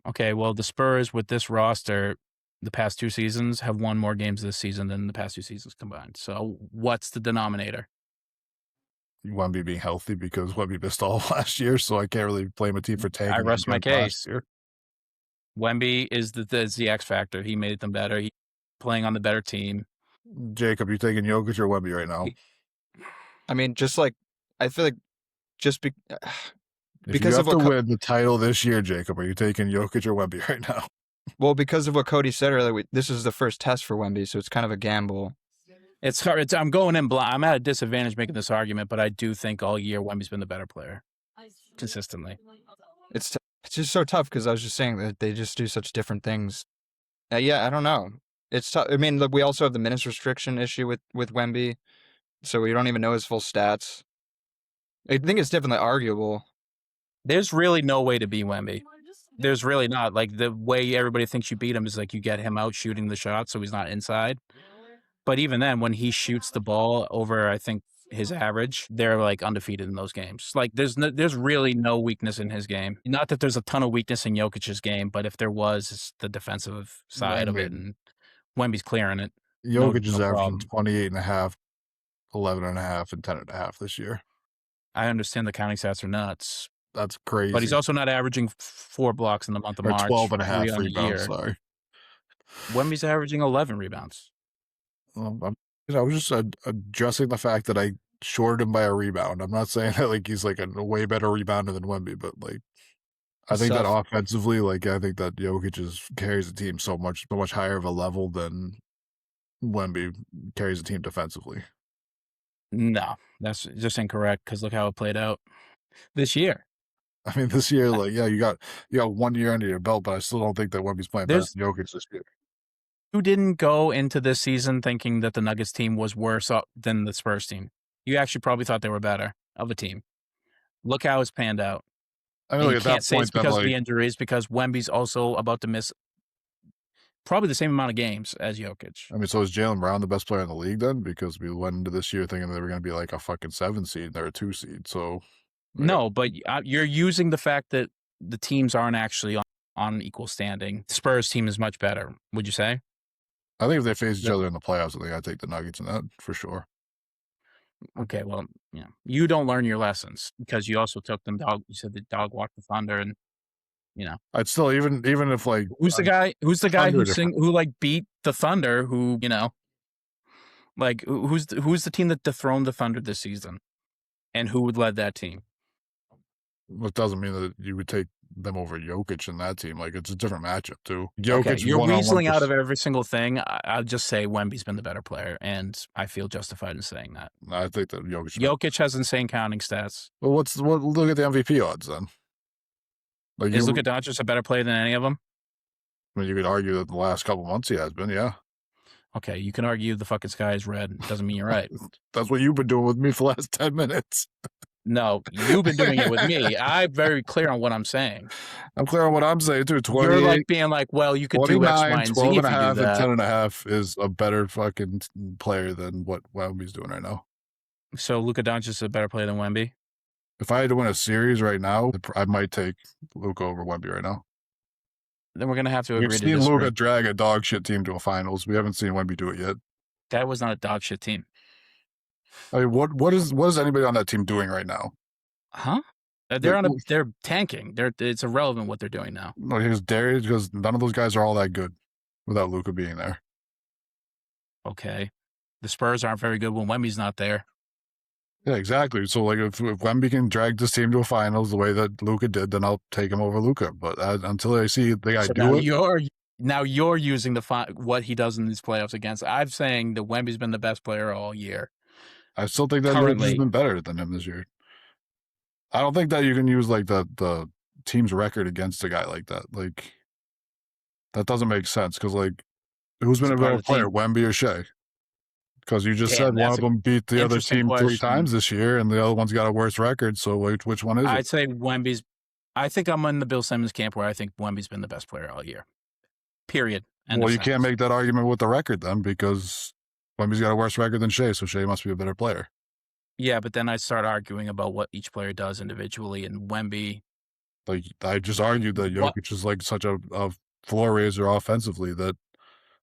Okay, well, the Spurs with this roster, the past 2 seasons have won more games this season than the past 2 seasons combined. So what's the denominator? Wemby being healthy because Wemby missed all last year, so I can't really blame a team for tanking. I rest my because last case. year. Wemby is the X factor. He made them better. He's playing on the better team. Jacob, you taking Jokic or Wemby right now? I mean, just like I feel like just If because you of have what to win the title this year, Jacob, are you taking Jokic or Wemby right now? well, because of what Cody said earlier, this is the first test for Wemby, so it's kind of a gamble. It's hard. I'm going in blind. I'm at a disadvantage making this argument, but I do think all year Wemby's been the better player consistently. It's just so tough because I was just saying that they just do such different things. Yeah, I don't know. It's tough. I mean, look, we also have the minutes restriction issue with Wemby, so we don't even know his full stats. I think it's definitely arguable. There's really no way to beat Wemby. There's really not. Like, the way everybody thinks you beat him is like you get him out shooting the shot so he's not inside. But even then, when he shoots the ball over, I think, his average, they're like undefeated in those games. Like, there's really no weakness in his game. Not that there's a ton of weakness in Jokic's game, but if there was, it's the defensive side of it, and Wemby's clearing it. Jokic is no averaging problem. 28.5, 11.5, and 10.5 this year. I understand the counting stats are nuts, That's crazy. but he's also not averaging 4 blocks in the month of or March. 12.5 3 on the rebounds. year. Sorry. Wemby's averaging 11 rebounds. I was just addressing the fact that I shorted him by a rebound. I'm not saying that like he's like a way better rebounder than Wemby, but like I think that offensively, like I think that Jokic carries the team so much higher of a level than Wemby carries the team defensively. No, that's just incorrect because look how it played out this year. I mean, this year, like, yeah, you got 1 year under your belt, but I still don't think that Wemby's playing better than Jokic this year. You didn't go into this season thinking that the Nuggets team was worse than the Spurs team. You actually probably thought they were better of a team. Look how it's panned out. I mean, And like, you at can't that say it's point, then, because of the like, injuries, because Wemby's also about to miss probably the same amount of games as Jokic. I mean, so is Jaylen Brown the best player in the league then? Because we went into this year thinking they were going to be like a fucking 7 seed, and they're a 2 seed. So No, but you're using the fact that the teams aren't actually on equal standing. The Spurs team is much better, would you say? I think if they face each other in the playoffs, I think I'd take the Nuggets in that for sure. Okay, well, yeah, you don't learn your lessons because you also took them dog. You said the dog walked the thunder, and I'd still even if like who's the guy? Who's the guy Thunder who like beat the Thunder? Who like who's the team that dethroned the Thunder this season, and who would lead that team? it doesn't mean that you would take them over Jokic in that team. Like it's a different matchup too. Okay, Jokic, you're one-on-one weaseling out of every single thing. I'll just say Wemby's been the better player, and I feel justified in saying that. I think that Jokic. Jokic has insane counting stats. Well, look at the MVP odds then. Like Is Luka Doncic a better player than any of them? I mean, you could argue that the last couple months he has been, yeah. Okay, you can argue the fucking sky is red. Doesn't mean you're right. That's what you've been doing with me for the last 10 minutes. No, you've been doing it with me. I'm very clear on what I'm saying. I'm clear on what I'm saying too. 28, You're like being like, well, you could do X, 29, Y, and 12 Z and if a you do half, and that. 10 and a half is a better fucking player than what Wemby's doing right now. So Luka Doncic is a better player than Wemby? If I had to win a series right now, I might take Luka over Wemby right now. Then we're going to have to We've agree to seen disagree. Luka drag a dog shit team to a finals. We haven't seen Wemby do it yet. That was not a dog shit team. I mean, what is anybody on that team doing right now? Huh? They're tanking. It's irrelevant what they're doing now. No, because none of those guys are all that good without Luka being there. Okay. The Spurs aren't very good when Wemby's not there. Yeah, exactly. So, like, if Wemby can drag this team to a finals the way that Luka did, then I'll take him over Luka. But until I see the guy do it, now you're using what he does in these playoffs against. I'm saying that Wemby's been the best player all year. I still think that Jokic has been better than him this year. I don't think that you can use like the team's record against a guy like that. Like, that doesn't make sense because, like, who's been a better player, Wemby or Shea? Because you just said one of them beat the other team 3 times this year, and the other one's got a worse record. So which one is it? I'd say Wemby's. I think I'm in the Bill Simmons camp where I think Wemby's been the best player all year. Period. Well, you can't make that argument with the record then because Wemby's got a worse record than Shea, so Shea must be a better player. Yeah, but then I start arguing about what each player does individually, and Wemby. Like, I just argued that Jokic is like such a floor raiser offensively that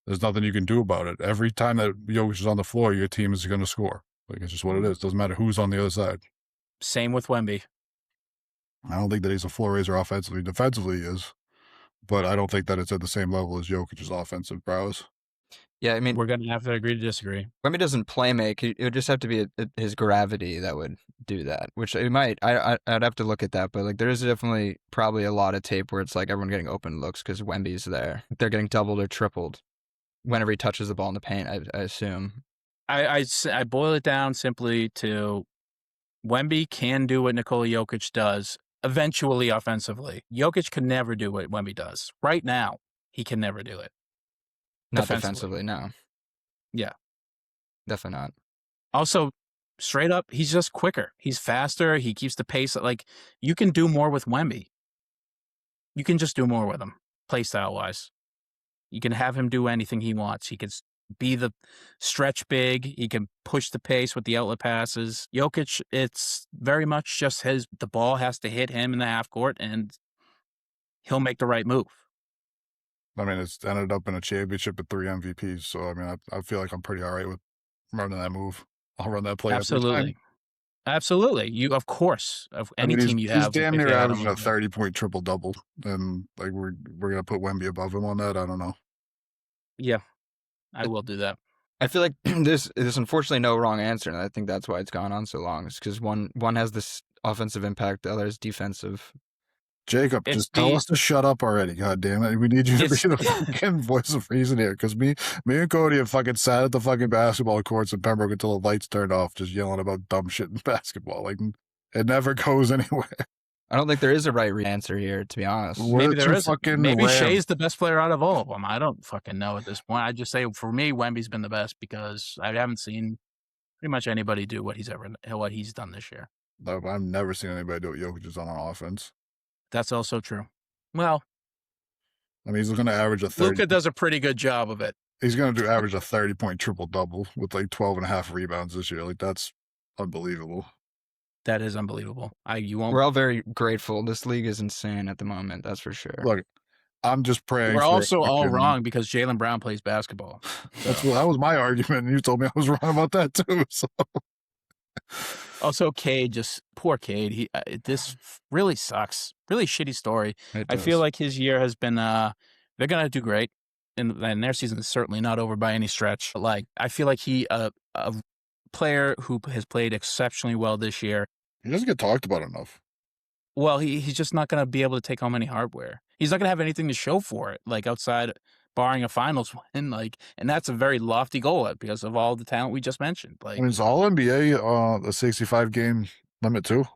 there's nothing you can do about it. Every time that Jokic is on the floor, your team is going to score. Like, it's just what it is. Doesn't matter who's on the other side. Same with Wemby. I don't think that he's a floor raiser offensively. Defensively, he is. But I don't think that it's at the same level as Jokic's offensive prowess. Yeah, I mean, we're going to have to agree to disagree. Wemby doesn't play make. It would just have to be his gravity that would do that, which it might. I'd have to look at that, but like there is definitely probably a lot of tape where it's like everyone getting open looks because Wemby's there. They're getting doubled or tripled whenever he touches the ball in the paint, I assume. I boil it down simply to Wemby can do what Nikola Jokic does eventually offensively. Jokic can never do what Wemby does. Right now, he can never do it. Not defensively, no. Yeah. Definitely not. Also, straight up, he's just quicker. He's faster. He keeps the pace. Like, you can do more with Wemby. You can just do more with him, play style-wise. You can have him do anything he wants. He can be the stretch big. He can push the pace with the outlet passes. Jokic, it's very much just the ball has to hit him in the half court, and he'll make the right move. I mean, it's ended up in a championship with 3 MVPs. So, I mean, I feel like I'm pretty all right with running that move. I'll run that play Absolutely. every time. Absolutely. You, of course, of any team you have. He's damn near averaging a 30-point triple-double. And, like, we're going to put Wemby above him on that? I don't know. Yeah, I will do that. I feel like there's unfortunately no wrong answer, and I think that's why it's gone on so long. It's because one has this offensive impact, the other is defensive. Jacob, just tell us to shut up already. God damn it. We need you to be the fucking voice of reason here. Because me and Cody have fucking sat at the fucking basketball courts in Pembroke until the lights turned off, just yelling about dumb shit in basketball. Like, it never goes anywhere. I don't think there is a right answer here, to be honest. Maybe there is. Maybe Shea's the best player out of all of them. I don't fucking know at this point. I just say, for me, Wemby's been the best because I haven't seen pretty much anybody do what he's done this year. No, I've never seen anybody do what Jokic has done on offense. That's also true. Well, I mean, he's going to average a 30. Luka does a pretty good job of it. He's going to average a 30-point triple-double with like 12.5 rebounds this year. Like, that's unbelievable. That is unbelievable. We're all very grateful. This league is insane at the moment. That's for sure. Look, I'm just praying. We're also all wrong because Jaylen Brown plays basketball. That was my argument, and you told me I was wrong about that too. So. Also, Cade, poor Cade. This really sucks. Really shitty story. I feel like his year has been. They're gonna do great, and their season is certainly not over by any stretch. But like, I feel like a player who has played exceptionally well this year. He doesn't get talked about enough. Well, he's just not going to be able to take home any hardware. He's not going to have anything to show for it, like outside, barring a finals win. Like, and that's a very lofty goal because of all the talent we just mentioned. Like, I mean, is all NBA a 65 game limit too?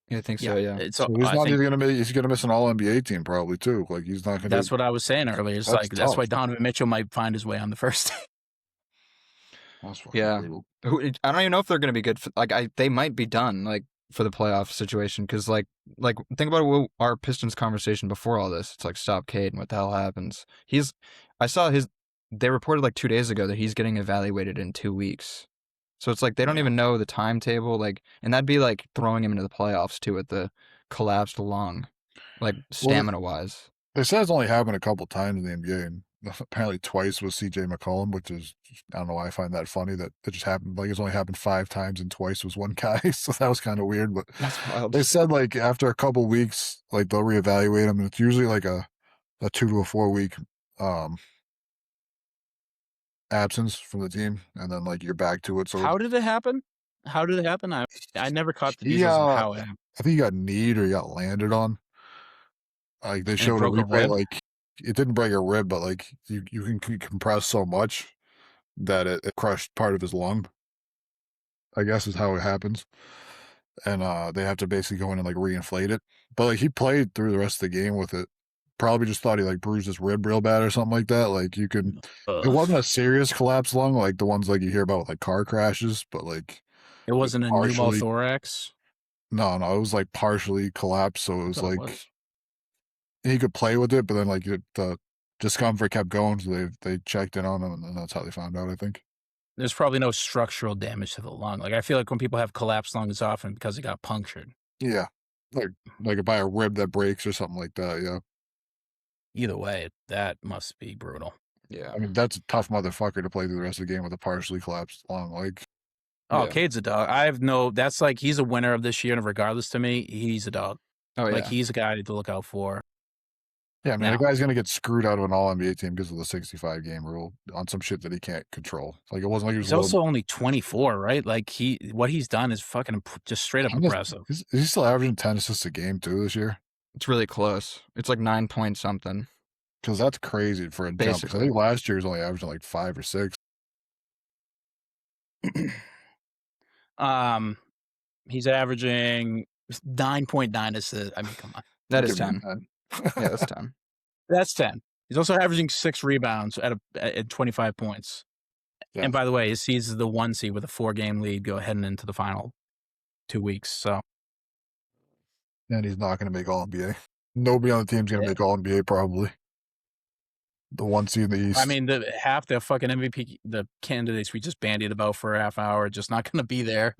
Yeah, I think so. Yeah. So he's not even going to he's going to miss an all NBA team probably too. Like, he's not going to. That's what I was saying earlier. It's like that's why Donovan Mitchell might find his way on the first team. Yeah, I don't even know if they're going to be good. They might be done. Like, for the playoff situation, because like think about our Pistons conversation before all this. It's like, stop Cade and what the hell happens. They reported like 2 days ago that he's getting evaluated in 2 weeks. So it's like they don't even know the timetable, like, and that'd be like throwing him into the playoffs too with the collapsed lung, like stamina wise. They said it's only happened a couple times in the NBA, and apparently twice with CJ McCollum, which is, I don't know why I find that funny that it just happened. Like, it's only happened 5 times and twice was one guy. So that was kind of weird. But That's wild. they said like after a couple weeks, like they'll reevaluate him, and it's usually like a 2 to 4 week absence from the team, and then like you're back to it. So How did it happen? I never caught the details of how it happened. I think he got kneed or he got landed on. Like they showed a broke a replay, rib? like it didn't break a rib, but like you can compress so much that it crushed part of his lung, I guess is how it happens. And they have to basically go in and like reinflate it. But like he played through the rest of the game with it. Probably just thought he like bruised his rib real bad or something like that. Like you can, it wasn't a serious collapsed lung like the ones like you hear about with like car crashes, but like It wasn't a partially- pneumothorax? no, it was like partially collapsed. So it was That's what it like was. he could play with it, but then like the discomfort kept going. So they checked in on him, and that's how they found out, I think. There's probably no structural damage to the lung. Like I feel like when people have collapsed lungs, it's often because it got punctured. Yeah. Like by a rib that breaks or something like that. Yeah. Either way, that must be brutal. Yeah. I mean, that's a tough motherfucker to play through the rest of the game with a partially collapsed lung. Like, Oh, Yeah. Cade's a dog. That's like he's a winner of this year, and regardless to me, he's a dog. Oh yeah. Like he's a guy to look out for. yeah, I mean, Now- the guy's going to get screwed out of an all NBA team because of the 65 game rule on some shit that he can't control. Like, it wasn't like he was He's also only 24, right? Like what he's done is fucking just straight up impressive. Is he still averaging 10 assists a game, too, this year? It's really close. It's like 9 point something. Because that's crazy for a jump. 'Cause I Basically. think last year he was only averaging like 5 or 6. He's averaging 9.9 assists. I mean, come on. That is Give him 10. 10. Yeah, that's 10. That's 10. He's also averaging 6 rebounds at 25 points. Yeah. And by the way, he's the 1 seed with a 4-game lead heading into the final 2 weeks. So And he's not going to make all NBA. Nobody on the team's going to make all NBA, probably. The 1 seed in the East. I mean, half the fucking MVP, the candidates we just bandied about for a half hour, just not going to be there.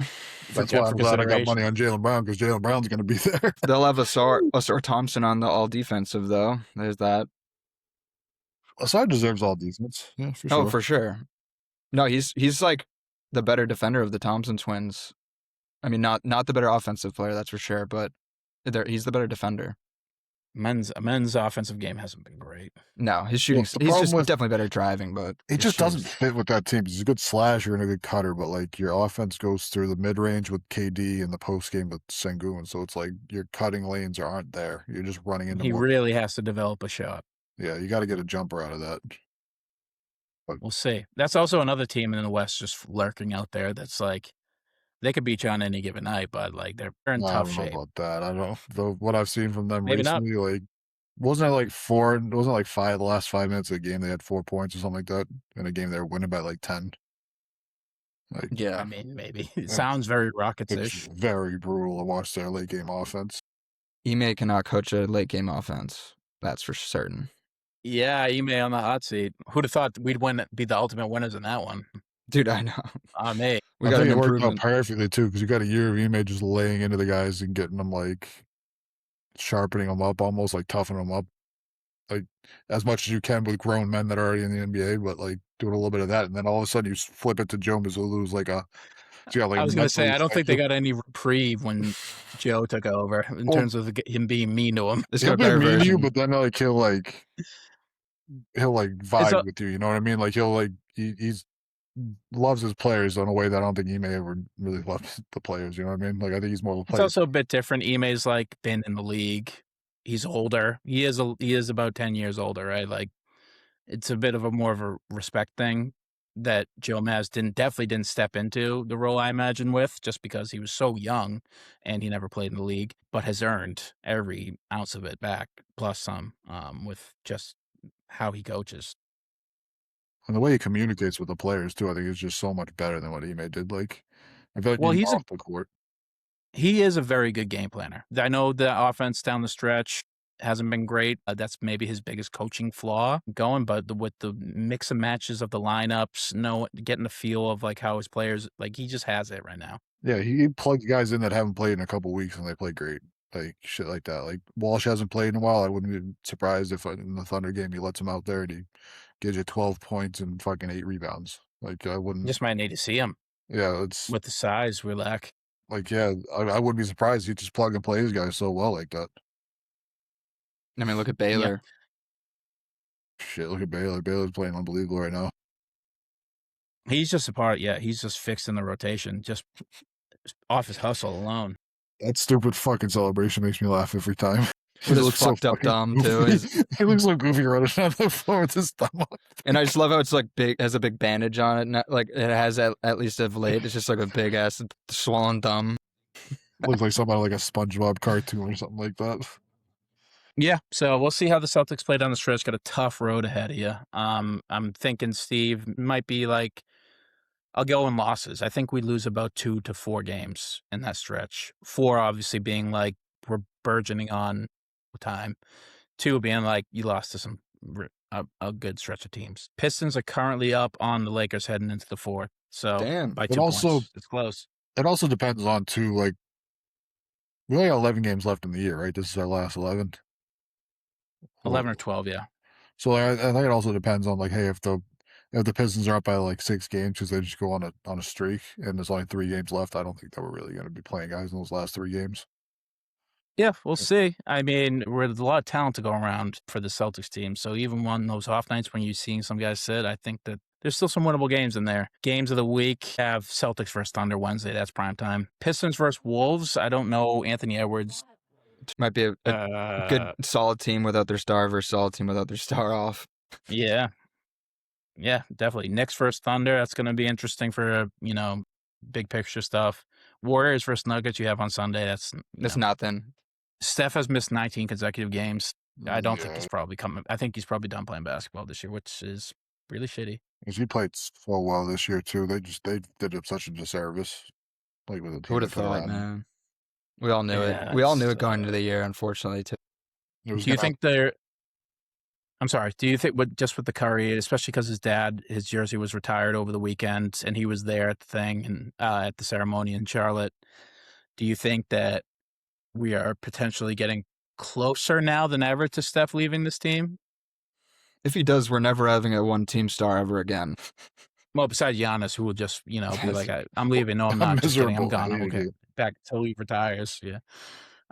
That's why I'm glad I got money on Jaylen Brown, because Jaylen Brown's going to be there. They'll have Asar Thompson on the all defensive though. There's that. Asar deserves all defense. Yeah, for sure. Oh, for sure. No, he's like the better defender of the Thompson twins. I mean, not the better offensive player, that's for sure, but he's the better defender. Men's offensive game hasn't been great. No, his shooting. the He's problem just with- definitely better driving, but It just doesn't fit with that team. He's a good slasher and a good cutter, but like your offense goes through the mid range with KD and the post game with Sengun. So it's like your cutting lanes aren't there. You're just running into He more. really has to develop a shot. Yeah, you got to get a jumper out of that. We'll see. That's also another team in the West just lurking out there. That's like they could beat you on any given night, but like they're in I tough don't know shape. about that. I don't know. Though what I've seen from them Maybe not. recently, like wasn't it like 4? Wasn't it like 5 the last 5 minutes of the game? They had 4 points or something like that in a game they were winning by like 10. Like, yeah. I mean, maybe it sounds very it's Rockets-ish. very brutal to watch their late game offense. Ime cannot coach a late game offense. That's for certain. Yeah, Ime on the hot seat. Who'd have thought we'd be the ultimate winners in that one? Dude, I know. Me. We I got think an it worked out improvement. perfectly too, because you got a year of Ime just laying into the guys and getting them like sharpening them up, almost like toughening them up, like as much as you can with grown men that are already in the NBA, but like doing a little bit of that, and then all of a sudden you flip it to Joe Mazzulla, who's like a. I was going to say, I don't think they got any reprieve when Joe took over in terms of him being mean to him. This He'll got be better mean to you, version. but then like he'll vibe with you. You know what I mean? Like he'll like he's loves his players in a way that I don't think Ime ever really loves the players. You know what I mean? Like I think he's more of a It's player. also a bit different. Ime's like been in the league. He's older. He is about 10 years older, right? Like it's a bit of a more of a respect thing that Joe Maz definitely didn't step into the role, I imagine, with just because he was so young and he never played in the league, but has earned every ounce of it back, plus some, with just how he coaches. And the way he communicates with the players too, I think is just so much better than what Ime did. Like I feel like Well, even he's off the court. He is a very good game planner. I know the offense down the stretch hasn't been great. That's maybe his biggest coaching flaw going, but with the mix and matches of the lineups, getting the feel of like how his players, like he just has it right now. Yeah, he plugs guys in that haven't played in a couple weeks and they play great. Like shit like that. Like Walsh hasn't played in a while. I wouldn't be surprised if in the Thunder game he lets him out there and he gives you 12 points and fucking 8 rebounds. Like I wouldn't. Just might need to see him. Yeah, it's with the size we lack. Like yeah, I wouldn't be surprised. He just plug and play his guys so well like that. I mean, look at Baylor. Yeah. Shit, look at Baylor. Baylor's playing unbelievable right now. He's just a part. Yeah, he's just fixed in the rotation, just off his hustle alone. That stupid fucking celebration makes me laugh every time. He looks fucked up dumb too. He looks so goofy running on the floor with his thumb up. And I just love how it's like big, has a big bandage on it. Not, like it has at least of late. It's just like a big ass swollen thumb. Looks like somebody like a SpongeBob cartoon or something like that. Yeah, so we'll see how the Celtics play down the stretch. Got a tough road ahead of you. I'm thinking Steve might be like, I'll go in losses. I think we lose about 2 to 4 games in that stretch. 4 obviously being like we're burgeoning on time. 2 being like you lost to a good stretch of teams. Pistons are currently up on the Lakers heading into the 4th. So damn, by 2 points, it's close. It also depends on too. Like we only got 11 games left in the year, right? This is our last 11. 11 or 12, yeah. So I think it also depends on like, hey, if the Pistons are up by like 6 games because they just go on a streak and there's only 3 games left, I don't think that we're really going to be playing guys in those last 3 games. Yeah, we'll see. I mean, there's a lot of talent to go around for the Celtics team. So even on those off nights when you're seeing some guys sit, I think that there's still some winnable games in there. Games of the week have Celtics versus Thunder Wednesday. That's prime time. Pistons versus Wolves. I don't know Anthony Edwards. Might be a good solid team without their star versus solid team without their star off. Yeah. Yeah, definitely. Knicks versus Thunder. That's going to be interesting for, big picture stuff. Warriors versus Nuggets you have on Sunday. That's nothing. Steph has missed 19 consecutive games. I don't think he's probably coming. I think he's probably done playing basketball this year, which is really shitty. Because he played so well this year too. They did him such a disservice. Like with the team. Who would have thought, man? We all knew it. We all knew it going into the year, unfortunately, too. Do you think they're... I'm sorry. Do you think just with the Curry, especially because his jersey was retired over the weekend and he was there at the thing and at the ceremony in Charlotte, do you think that we are potentially getting closer now than ever to Steph leaving this team? If he does, we're never having a one-team star ever again. Well, besides Giannis, who will just, be like, I'm leaving. No, I'm not. Just kidding. I'm gone. I'm okay. Back until he retires. Yeah.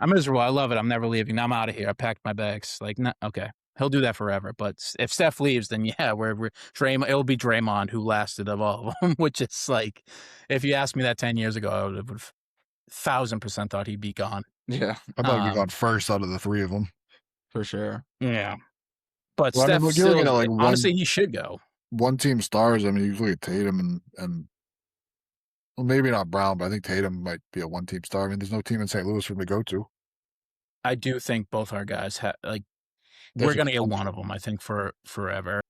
I'm miserable. I love it. I'm never leaving. I'm out of here. I packed my bags. Like, no, okay. He'll do that forever. But if Steph leaves, then yeah, we're Draymond. It'll be Draymond who lasted of all of them, which is like, if you asked me that 10 years ago, I would have 1,000% thought he'd be gone. Yeah. I thought he'd be gone first out of the 3 of them. For sure. Yeah. But Steph still, honestly, he should go. One-team stars, I mean, you look at Tatum and well, maybe not Brown, but I think Tatum might be a one-team star. I mean, there's no team in St. Louis for him to go to. I do think both our guys we're going to get one of them, I think, for forever.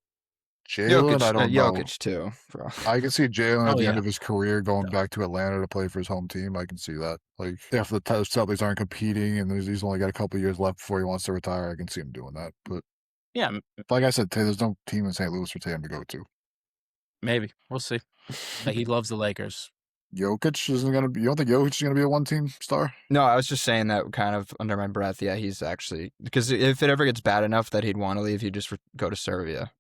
Jalen, I don't know. Jokic, too. Bro. I can see Jalen at the end of his career going back to Atlanta to play for his home team. I can see that. Like, if the Celtics aren't competing and he's only got a couple of years left before he wants to retire, I can see him doing that. But yeah, like I said, there's no team in St. Louis for Tatum to go to. Maybe. We'll see. He loves the Lakers. Jokic isn't going to be... You don't think Jokic is going to be a one-team star? No, I was just saying that kind of under my breath. Yeah, he's actually... Because if it ever gets bad enough that he'd want to leave, he'd just go to Serbia.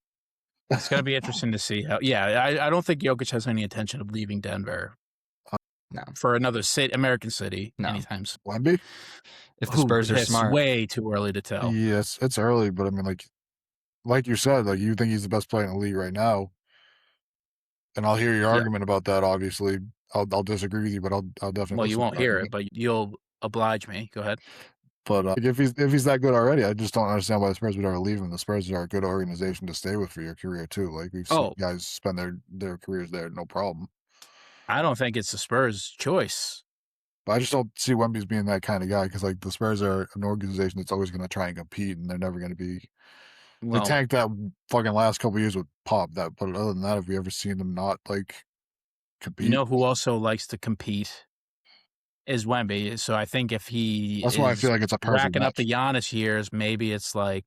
It's going to be interesting to see how... Yeah, I don't think Jokic has any intention of leaving Denver. No. For another American city anytime soon. Wemby? If the Spurs are smart. It's way too early to tell. Yes, it's early, but I mean, like you said, like you think he's the best player in the league right now. And I'll hear your argument about that, obviously. I'll disagree with you, but I'll definitely... Well, you won't hear it, but you'll oblige me. Go ahead. But if he's that good already, I just don't understand why the Spurs would ever leave him. The Spurs are a good organization to stay with for your career, too. Like, we've seen guys spend their careers there, no problem. I don't think it's the Spurs' choice. But I just don't see Wemby's being that kind of guy because, like, the Spurs are an organization that's always going to try and compete, and they're never going to be... They tanked that fucking last couple of years with Pop. But other than that, have we ever seen them not, like, compete? You know who also likes to compete? is Wemby. So I think if he That's why I feel is like it's a perfect racking up the match. Giannis years, maybe it's like,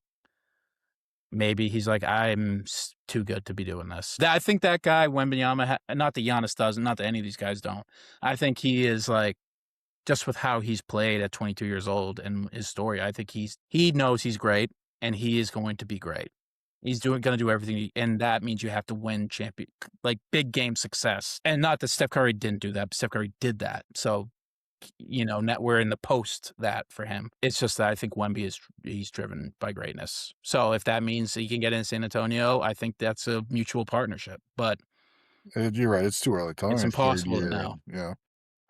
maybe he's like, I'm too good to be doing this. I think that guy, Wembanyama, not that Giannis doesn't, not that any of these guys don't. I think he is like, just with how he's played at 22 years old and his story, I think he knows he's great and he is going to be great. He's going to do everything, and that means you have to win like big game success. And not that Steph Curry didn't do that, but Steph Curry did that. So, we're in the post that for him. It's just that I think Wemby he's driven by greatness. So if that means he can get in San Antonio, I think that's a mutual partnership. But You're right. It's too early. Tell it's me third impossible to year. know. Yeah.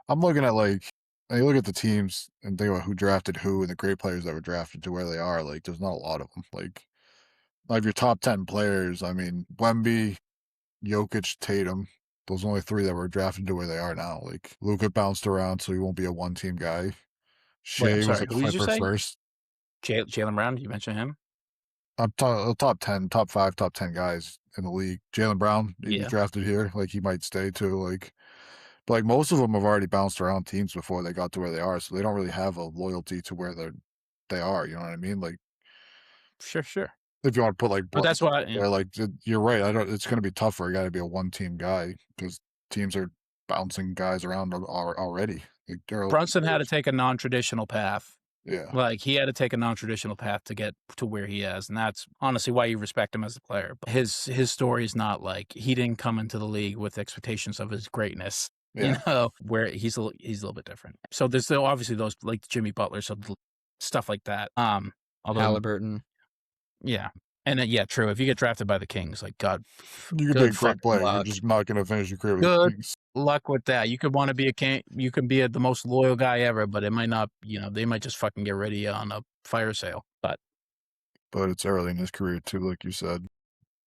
I'm looking at you look at the teams and think about who drafted who and the great players that were drafted to where they are. Like, there's not a lot of them. Like your top 10 players, I mean, Wemby, Jokic, Tatum, those only three that were drafted to where they are now. Like, Luka bounced around, so he won't be a one-team guy. Wait, I'm Shea was sorry. like a Who did you hyper say? first. Jalen Brown? Did you mention him? I'm top 10, top 5, top 10 guys in the league. Jalen Brown, he was Yeah. drafted here. Like, he might stay too. But most of them have already bounced around teams before they got to where they are, so they don't really have a loyalty to where they are. You know what I mean? Like, Sure. if you want to put But that's why, you're right. It's going to be tough for a guy to be a one-team guy because teams are bouncing guys around already. Like, Brunson had to take a non-traditional path. Yeah. Like, he had to take a non-traditional path to get to where he is, and that's honestly why you respect him as a player. But his story is not like he didn't come into the league with expectations of his greatness. Yeah. Where he's a little bit different. So there's still obviously those like Jimmy Butler, so stuff like that. Although Halliburton. Yeah. And yeah, true. If you get drafted by the Kings, like, God, You could be good a great fucking player. You're luck. just not going to finish your career with the Good Kings. luck with that. You could want to be a king. You can be the most loyal guy ever, but it might not, they might just fucking get rid of you on a fire sale. But it's early in his career too, like you said.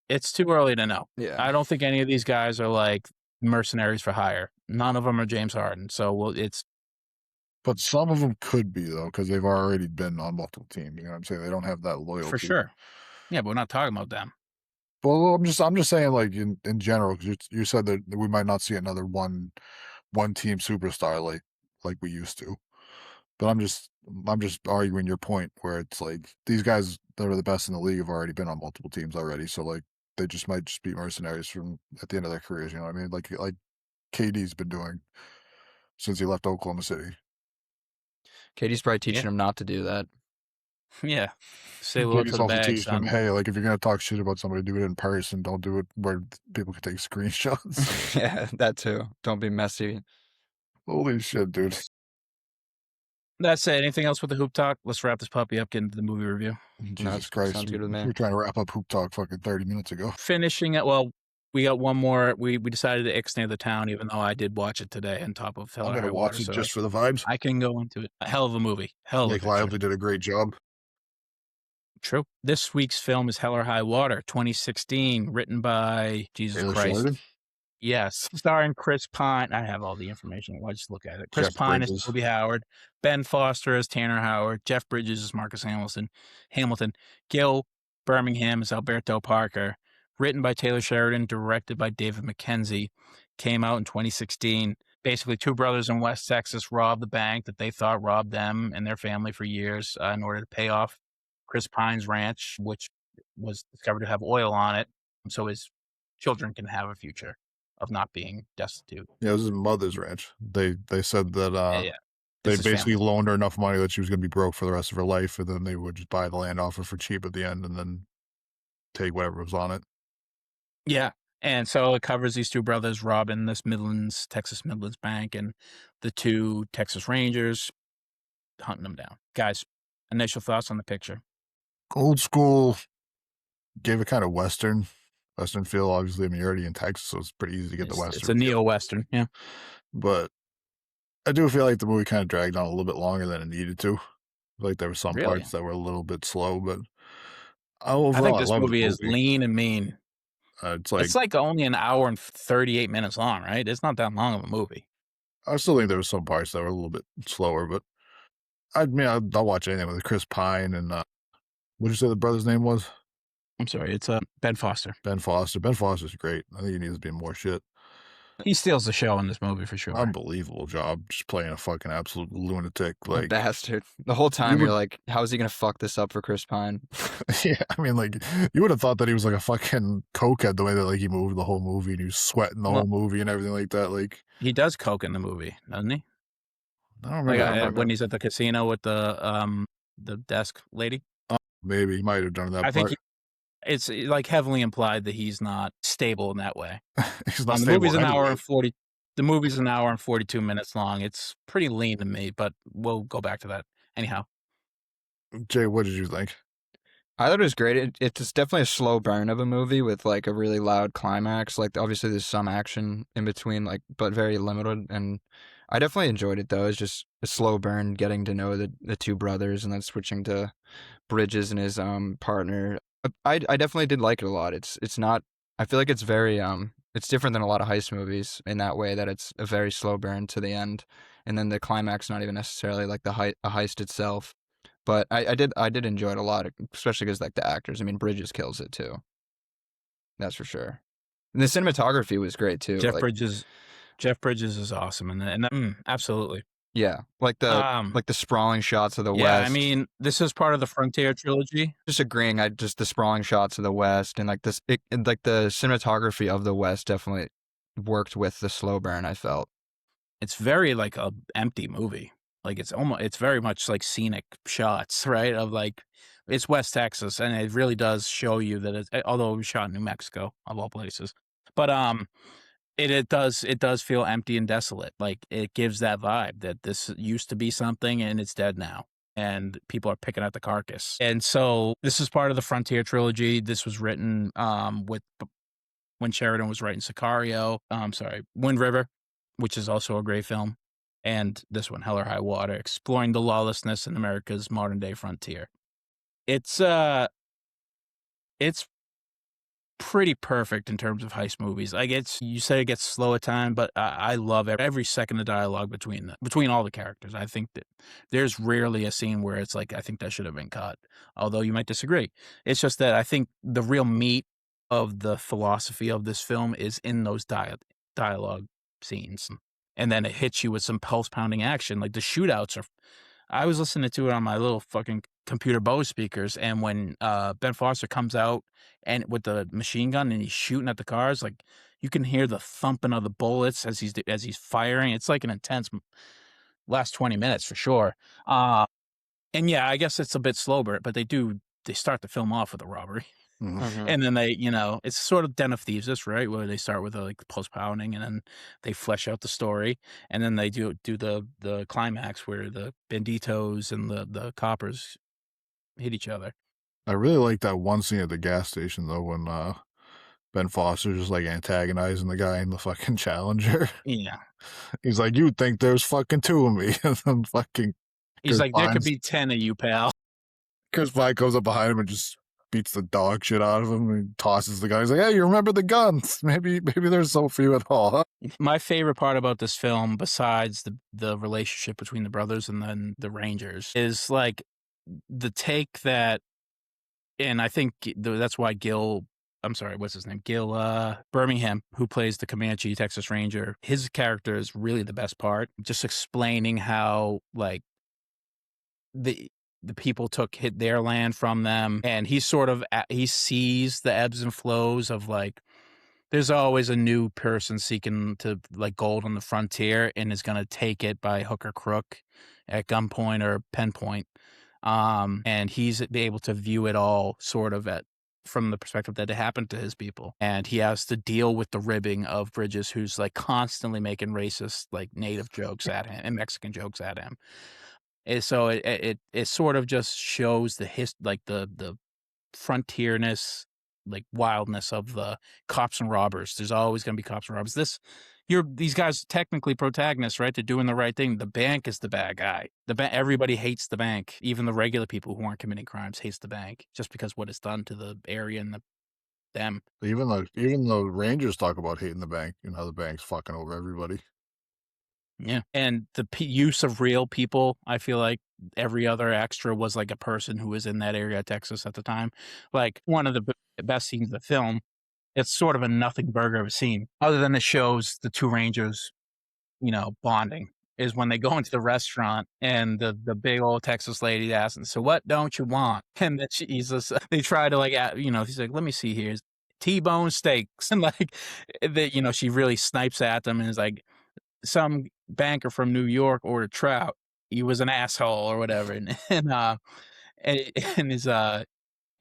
it's too early to know. Yeah. I don't think any of these guys are like mercenaries for hire. None of them are James Harden. So But some of them could be though, because they've already been on multiple teams. You know what I'm saying? They don't have that loyalty. for sure. Yeah, but we're not talking about them. Well, I'm just saying, like in general, because you said that we might not see another one team superstar like we used to. But I'm just arguing your point where it's like these guys that are the best in the league have already been on multiple teams already, so like they just might just be mercenaries from at the end of their careers. You know what I mean? Like KD's been doing since he left Oklahoma City. Katie's probably teaching him not to do that. Yeah. Say hello to KD's the also bag, teaching him, son. hey, like if you're gonna talk shit about somebody, do it in person. Don't do it where people can take screenshots. Yeah, that too. Don't be messy. Holy shit, dude. That's it. Anything else with the hoop talk? Let's wrap this puppy up, get into the movie review. Jesus Christ. sounds good with me. We're trying to wrap up Hoop Talk fucking 30 minutes ago. Finishing it, well, we got one more. We decided to ixnay the town, even though I did watch it today on top of Hell I'm or gonna High watch Water, it so just for the vibes. I can go into it. A hell of a movie. Hell of a Blake picture. Lively did a great job. True. This week's film is Hell or High Water, 2016, written by Jesus Taylor Christ. Sheridan? Yes, starring Chris Pine. I have all the information. Why just look at it? Chris Jeff Pine Bridges. as Toby Howard, Ben Foster as Tanner Howard, Jeff Bridges as Marcus Hamilton, Gil Birmingham as Alberto Parker. Written by Taylor Sheridan, directed by David Mackenzie. Came out in 2016. Basically, two brothers in West Texas robbed the bank that they thought robbed them and their family for years in order to pay off Chris Pine's ranch, which was discovered to have oil on it, so his children can have a future of not being destitute. Yeah, it was his mother's ranch. They said that they It's his basically family. loaned her enough money that she was going to be broke for the rest of her life, and then they would just buy the land off her for cheap at the end and then take whatever was on it. Yeah. And so it covers these two brothers robbing this Texas Midlands bank, and the two Texas Rangers hunting them down. Guys, initial thoughts on the picture? Old school, gave it kind of Western feel. Obviously, I mean, you're already in Texas, so it's pretty easy to get the Western It's a feel. neo-Western, yeah. But I do feel like the movie kind of dragged on a little bit longer than it needed to. Like there were some Really? parts that were a little bit slow, but overall, I think this love the movie is lean and mean. It's like only an hour and 38 minutes long, right? It's not that long of a movie. I still think there were some parts that were a little bit slower, but I mean, I'll watch anything with Chris Pine and what did you say the brother's name was? I'm sorry, it's Ben Foster. Ben Foster. Ben Foster's great. I think he needs to be in more shit. He steals the show in this movie for sure. Unbelievable job, just playing a fucking absolute lunatic. A Like, bastard. The whole time would- you're like, how is he gonna fuck this up for Chris Pine? yeah, I mean, like, you would have thought that he was like a fucking cokehead the way that like he moved the whole movie and he was sweating the Well- whole movie and everything like that. Like, He does coke in the movie, doesn't he? I don't Like remember. when he's at the casino with the desk lady. Maybe he might have done that. I think part. it's like heavily implied that he's not stable in that way. He's not The stable movie's an hour anyway. and 40. The movie's an hour and 42 minutes long. It's pretty lean to me, but we'll go back to that anyhow. Jay, what did you think? I thought it was great. It's definitely a slow burn of a movie with like a really loud climax. Like obviously there's some action in between, like but very limited. And I definitely enjoyed it though. It's just a slow burn, getting to know the two brothers, and then switching to Bridges and his partner. I definitely did like it a lot. It's not. I feel like it's very it's different than a lot of heist movies in that way, that it's a very slow burn to the end, and then the climax not even necessarily like a heist itself. But I did enjoy it a lot, especially because like the actors. I mean, Bridges kills it too. That's for sure. And the cinematography was great too. Jeff like, Bridges is awesome, and absolutely. yeah, like the sprawling shots of the Yeah, West. I mean, this is part of the Frontier trilogy. Just agreeing. Just the sprawling shots of the West and like like the cinematography of the West definitely worked with the slow burn. I felt It's very like a empty movie. Like it's very much like scenic shots, right? Of like it's West Texas, and it really does show you that it's, although it was shot in New Mexico of all places, but it does feel empty and desolate. Like it gives that vibe that this used to be something and it's dead now, and people are picking at the carcass. And so this is part of the Frontier trilogy. This was written when Sheridan was writing Sicario. Wind River, which is also a great film, and this one, Hell or High Water, exploring the lawlessness in America's modern day frontier. It's pretty perfect in terms of heist movies. Like you said it gets slow at time, but I love every second of dialogue between all the characters. I think that there's rarely a scene where it's like, I think that should have been cut. Although you might disagree. It's just that I think the real meat of the philosophy of this film is in those dialogue scenes. And then it hits you with some pulse pounding action. Like the shootouts are, I was listening to it on my little fucking computer Bose speakers, and when Ben Foster comes out and with the machine gun and he's shooting at the cars, like you can hear the thumping of the bullets as he's firing. It's like an intense last 20 minutes for sure. And yeah, I guess it's a bit slower, but they start the film off with a robbery. Mhm. And then they, it's sort of Den of Thieves, right? Where they start with like post pounding, and then they flesh out the story, and then they do the climax where the banditos and the coppers hit each other. I really like that one scene at the gas station though, when Ben Foster's just like antagonizing the guy in the fucking Challenger. Yeah, He's like, "You think there's fucking two of me?" And then fucking he's Chris like, there could Pine's- be 10 of you, pal. Chris Pine goes up behind him and just beats the dog shit out of him and tosses the guy. He's like, "Hey, you remember the guns? Maybe there's soap for you at all, huh?" My favorite part about this film, besides the relationship between the brothers and then the Rangers, is like the take that, and I think that's why Gil Birmingham, who plays the Comanche Texas Ranger, his character is really the best part. Just explaining how like the people hit their land from them, and he sees the ebbs and flows of like, there's always a new person seeking to like gold on the frontier and is going to take it by hook or crook at gunpoint or pinpoint. And he's able to view it all sort of from the perspective that it happened to his people. And he has to deal with the ribbing of Bridges, who's like constantly making racist, like native jokes at him and Mexican jokes at him. And so it sort of just shows the frontierness, like wildness of the cops and robbers. There's always going to be cops and robbers. These guys technically protagonists, right? They're doing the right thing. The bank is the bad guy. Everybody hates the bank. Even the regular people who aren't committing crimes hates the bank just because what it's done to the area and them. Even the Rangers talk about hating the bank and how the bank's fucking over everybody. Yeah. And the use of real people, I feel like every other extra was like a person who was in that area of Texas at the time. Like one of the best scenes of the film It's sort of a nothing burger of a scene, other than it shows the two Rangers, bonding. Is when they go into the restaurant and the big old Texas lady asks them, "So what don't you want?" And then they try to he's like, "Let me see here, T-bone steaks," and she really snipes at them and is like, "Some banker from New York ordered trout. He was an asshole or whatever," and and he's like,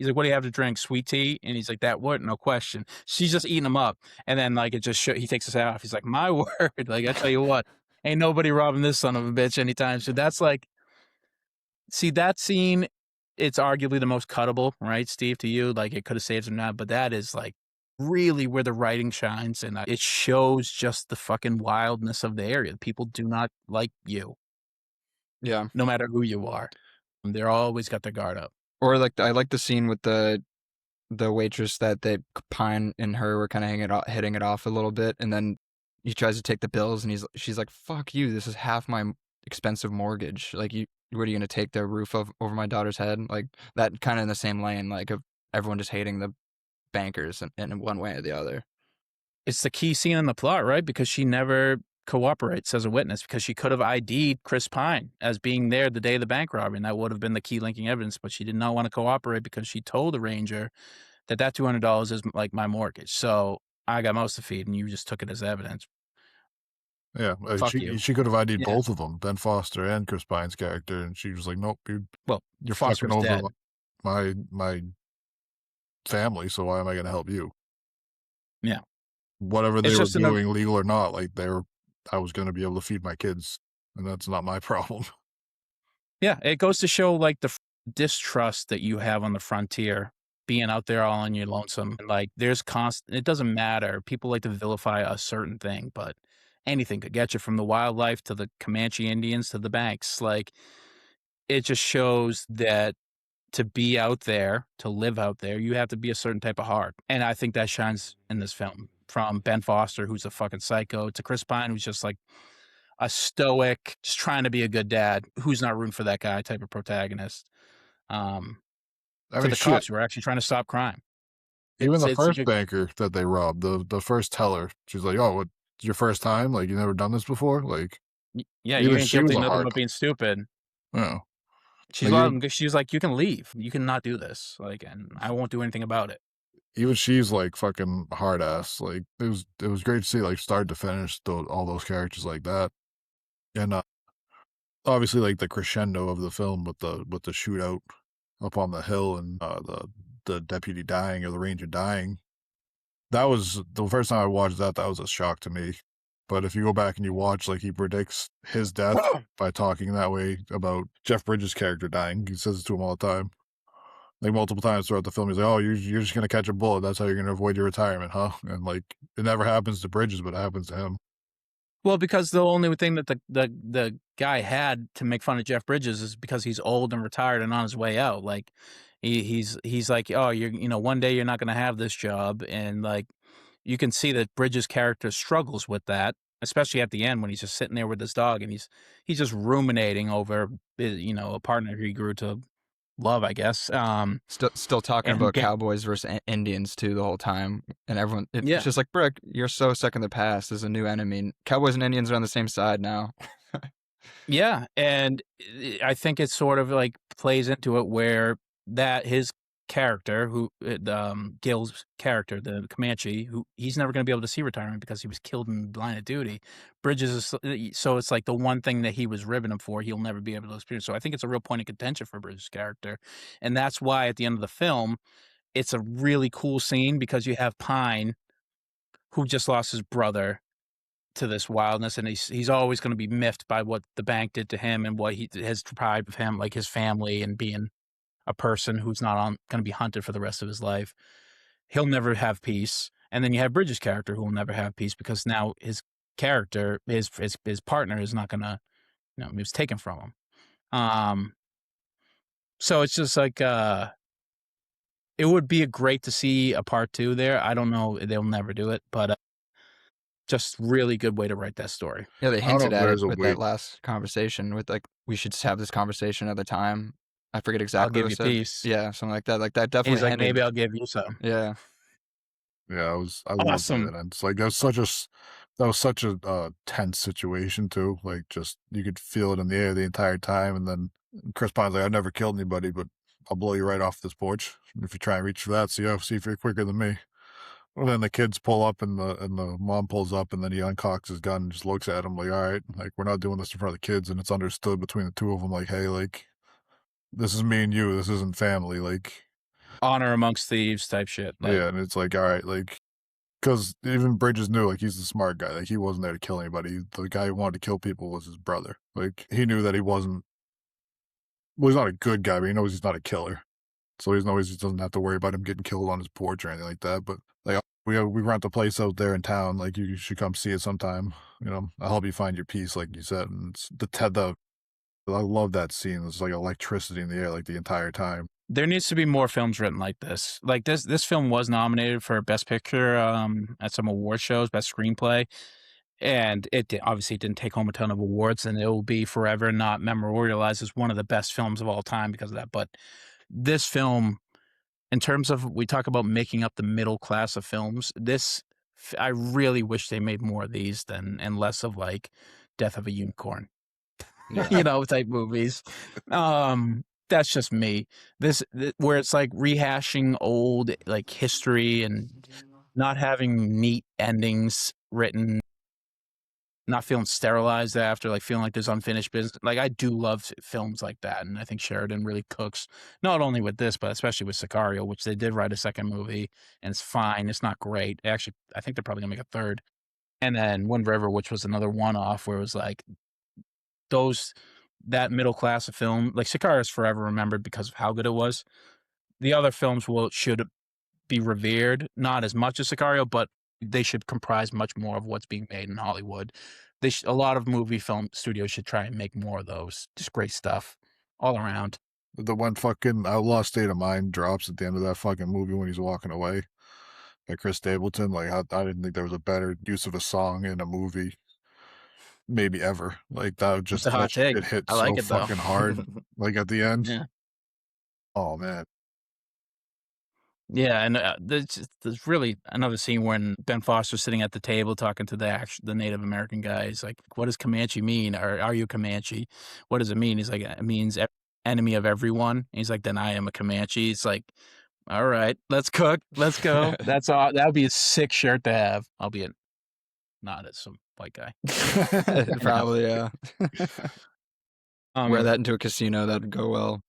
"What do you have to drink? Sweet tea?" And he's like, "That would, no question." She's just eating him up. And then it just he takes his hat off. He's like, "My word, I tell you what, ain't nobody robbing this son of a bitch anytime soon." That's see that scene, it's arguably the most cuttable, right, Steve, to you? It could have saved him now, but that is really where the writing shines, and it shows just the fucking wildness of the area. People do not like you, Yeah. no matter who you are. They're always got their guard up. Or I like the scene with the waitress that Pine and her were kind of hitting it off a little bit, and then he tries to take the bills, and she's like, "Fuck you! This is half my expensive mortgage. What are you gonna take the roof over my daughter's head?" Like that, kind of in the same lane, of everyone just hating the bankers in one way or the other. It's the key scene in the plot, right? Because she never cooperates as a witness, because she could have ID'd Chris Pine as being there the day of the bank robbery, and that would have been the key linking evidence, but she did not want to cooperate because she told the ranger that $200 is like my mortgage. So I got most of the feed, and you just took it as evidence. Yeah, Fuck you. she could have ID'd Yeah. both of them, Ben Foster and Chris Pine's character, and she was like, "Nope, you're Foster fucking was over dead. my family, so why am I going to help you?" Yeah. Whatever they were doing, legal or not, I was going to be able to feed my kids, and that's not my problem. Yeah, it goes to show the distrust that you have on the frontier, being out there all on your lonesome. There's constant. It doesn't matter. People like to vilify a certain thing, but anything could get you, from the wildlife to the Comanche Indians to the banks. It just shows that to be out there, to live out there, you have to be a certain type of heart, and I think that shines in this film. From Ben Foster, who's a fucking psycho, to Chris Pine, who's just a stoic, just trying to be a good dad, who's not rooting for that guy type of protagonist. To the cops who are actually trying to stop crime. Even the first banker that they robbed, the first teller, she's like, "Oh, what? It's your first time? You never done this before?" Yeah, you ain't guilty of nothing but being stupid. Yeah. She's like, "You can leave. You can not do this. And I won't do anything about it." Even she's fucking hard ass. It was great to see start to finish all those characters like that, and obviously the crescendo of the film with the shootout up on the hill and the deputy dying or the ranger dying. That was the first time I watched that. That was a shock to me. But if you go back and you watch, he predicts his death by talking that way about Jeff Bridges' character dying. He says it to him all the time. Multiple times throughout the film, he's like, "Oh, you're just going to catch a bullet. That's how you're going to avoid your retirement, huh?" And it never happens to Bridges, but it happens to him. Well, because the only thing that the guy had to make fun of Jeff Bridges is because he's old and retired and on his way out. He's like, "Oh, one day you're not going to have this job," and you can see that Bridges' character struggles with that, especially at the end when he's just sitting there with his dog and he's just ruminating over a partner he grew to love, I guess. Still talking about Cowboys versus Indians too the whole time, and everyone it's just like, "Brick, you're so stuck in the past. There's a new enemy." Cowboys and Indians are on the same side now. Yeah, and I think it sort of plays into it where that his character, who Gil's character, the Comanche, who he's never going to be able to see retirement because he was killed in the line of duty. Bridges is so it's the one thing that he was ribbing him for, he'll never be able to experience. So I think it's a real point of contention for Bridges' character, and that's why at the end of the film, it's a really cool scene because you have Pine, who just lost his brother to this wildness, and he's always going to be miffed by what the bank did to him and what he has deprived of him, his family and being a person who's not going to be hunted for the rest of his life. He'll never have peace. And then you have Bridges' character who will never have peace because now his character, his partner is not going to, it was taken from him. So it's just it would be great to see a part 2 there. I don't know. They'll never do it, but just really good way to write that story. Yeah, they hinted at it with that last conversation with we should just have this conversation another time. I forget exactly. I'll give you peace. Yeah, something like that. That definitely. He's like, maybe I'll give you some. Yeah. Yeah, I loved it. Awesome. And it's like that was such a tense situation too. Like just you could feel it in the air the entire time. And then Chris Pine's like, I've never killed anybody, but I'll blow you right off this porch if you try and reach for that. See if you're quicker than me. Well, then the kids pull up and the mom pulls up and then he uncocks his gun and just looks at him like, all right, like we're not doing this in front of the kids. And it's understood between the two of them, like, hey, like this is me and you. This isn't family. Like, Honor amongst thieves type shit. Like, yeah. And it's like, all right, like, because even Bridges knew, like, he's the smart guy. Like, he wasn't there to kill anybody. The guy who wanted to kill people was his brother. Like, he knew that he wasn't, well, he's not a good guy, but he knows he's not a killer. So he knows he doesn't have to worry about him getting killed on his porch or anything like that. But, like, we rent a place out there in town. Like, you should come see it sometime. You know, I'll help you find your peace, like you said. And it's I love that scene. There's like electricity in the air, like, the entire time. there needs to be more films written like this. Like this film was nominated for Best Picture at some award shows, Best Screenplay, and obviously didn't take home a ton of awards, and it will be forever not memorialized as one of the best films of all time because of that. But this film, in terms of, we talk about making up the middle class of films, I really wish they made more of these and less of like Death of a Unicorn, type movies. That's just me. Where it's like rehashing old like history and not having neat endings written, not feeling sterilized after, like feeling like there's unfinished business. Like I do love films like that, and I think Sheridan really cooks not only with this, but especially with Sicario, which they did write a second movie, and it's fine. It's not great. Actually, I think they're probably gonna make a third. And then Wind River, which was another one-off, where it was like that middle class of film, like Sicario is forever remembered because of how good it was. The other films should be revered, not as much as Sicario, but they should comprise much more of what's being made in Hollywood. A lot of film studios should try and make more of those. Just great stuff all around. The one fucking Outlaw State of Mind drops at the end of that fucking movie when he's walking away by Chris Stapleton. Like, I didn't think there was a better use of a song in a movie maybe ever. Like, It's a hot take. It hit I like so it, though. fucking hard. Like, at the end. Yeah. Oh, man. Yeah, and there's really another scene when Ben Foster's sitting at the table talking to the Native American guy. He's like, "What does Comanche mean? Or are you Comanche? What does it mean?" He's like, "It means enemy of everyone." And he's like, "Then I am a Comanche." It's like, all right, let's cook, let's go. That's all. That would be a sick shirt to have, albeit not as some white guy. Probably, yeah. Wear Um, that into a casino, that'd go well.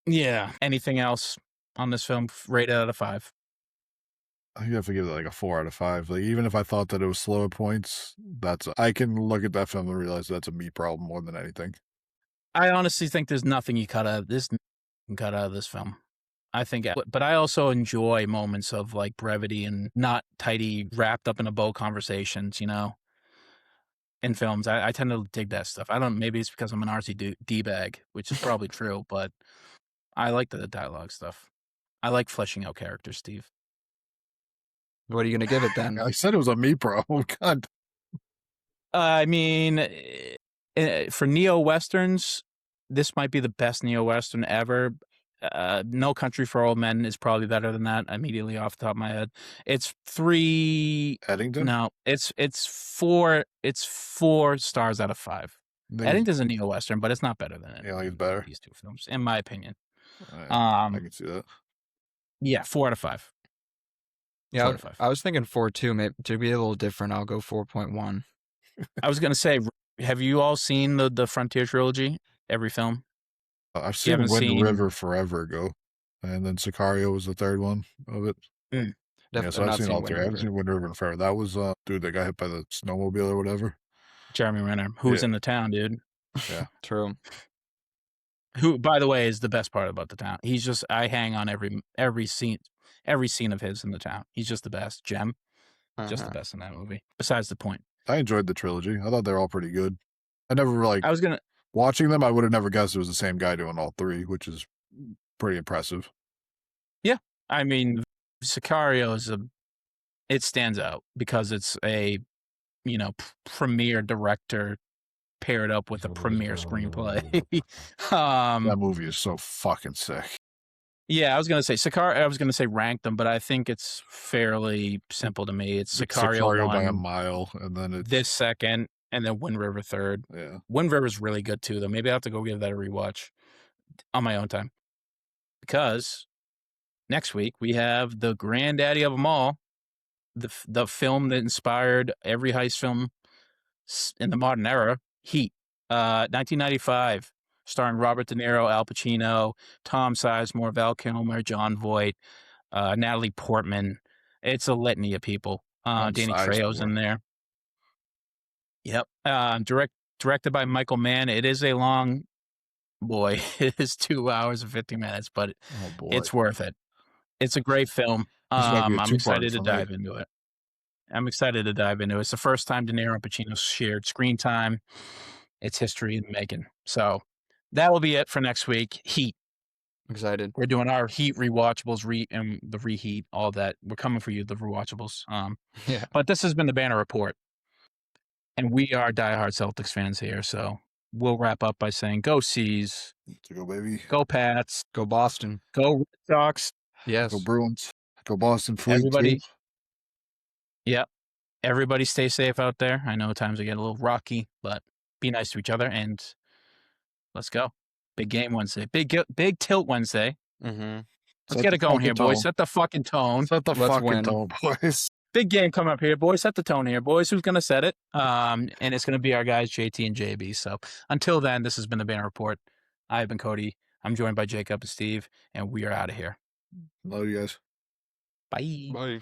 yeah. Anything else on this film? Rated out of 5. I have to give it like a 4 out of 5. Like, even if I thought that it was slow at points, I can look at that film and realize that's a me problem more than anything. I honestly think there's nothing you cut out of this. Cut out of this film. I think, but I also enjoy moments of like brevity and not tidy, wrapped up in a bow conversations, in films. I tend to dig that stuff. Maybe it's because I'm an artsy D-bag, which is probably true, but I like the dialogue stuff. I like fleshing out characters, Steve. What are you going to give it then? I said it was a me problem. God. I mean, for neo-westerns, this might be the best neo-western ever. No Country for Old Men is probably better than that. Immediately off the top of my head, it's 3. Eddington? No, it's 4. It's 4 stars out of 5. Eddington's a neo-western, but it's not better than it. Yeah, he's better. These two films, in my opinion. I can see that. Yeah, 4 out of 5. Yeah, 4 out of 5. I was thinking 4 too. Maybe to be a little different, I'll go 4.1. I was gonna say, have you all seen the Frontier trilogy? Every film. I've seen Wind River forever ago, and then Sicario was the third one of it. Yeah, so I've seen all 3. I haven't seen Wind River in forever. That was dude that got hit by the snowmobile or whatever. Jeremy Renner, who's in the town, dude. Yeah, true. Who, by the way, is the best part about the town. He's just, I hang on every scene of his in the town. He's just the best. Jem, just the best in that movie. Besides the point. I enjoyed the trilogy. I thought they were all pretty good. I watching them, I would have never guessed it was the same guy doing all 3, which is pretty impressive. Yeah. I mean, Sicario it stands out because it's a, premier director paired up with a premier screenplay. That movie is so fucking sick. Yeah, I was gonna say Sicario. I was gonna say rank them, but I think it's fairly simple to me. It's Sicario by a 1, mile, and then it's this second, and then Wind River third. yeah. Wind River's really good too, though. Maybe I'll have to go give that a rewatch on my own time. Because next week we have the granddaddy of them all, the film that inspired every heist film in the modern era, Heat, 1995, starring Robert De Niro, Al Pacino, Tom Sizemore, Val Kilmer, John Voight, Natalie Portman. It's a litany of people. Tom Danny Trejo's in Sizemore. there. Yep. Directed by Michael Mann. It is a long, boy, it is 2 hours and 50 minutes, but Oh boy, it's worth it. It's a great film. This might be a I'm two-parter excited to for me. dive into it. It's the first time De Niro and Pacino shared screen time. It's history in the making. So that will be it for next week. Heat. Excited. We're doing our Heat rewatchables, and the reheat, all that. We're coming for you, the rewatchables. Yeah. But this has been the Banner Report, and we are diehard Celtics fans here. So we'll wrap up by saying, "Go C's, Let's go, baby. go Pats, Go Boston. go Red Sox." Yes. Go Bruins. Go Boston. Fleet Everybody, too. yep. Everybody, stay safe out there. I know times are getting a little rocky, but be nice to each other, and let's go. Big game Wednesday. Big tilt Wednesday. Mm-hmm. Let's get it going here, boys. Set the fucking tone. Set the Let's fucking win. tone, boys. Big game coming up here, boys. Set the tone here, boys. Who's going to set it? And it's going to be our guys, JT and JB. So until then, this has been the Banner Report. I've been Cody. I'm joined by Jacob and Steve, and we are out of here. Love you guys. Bye. Bye.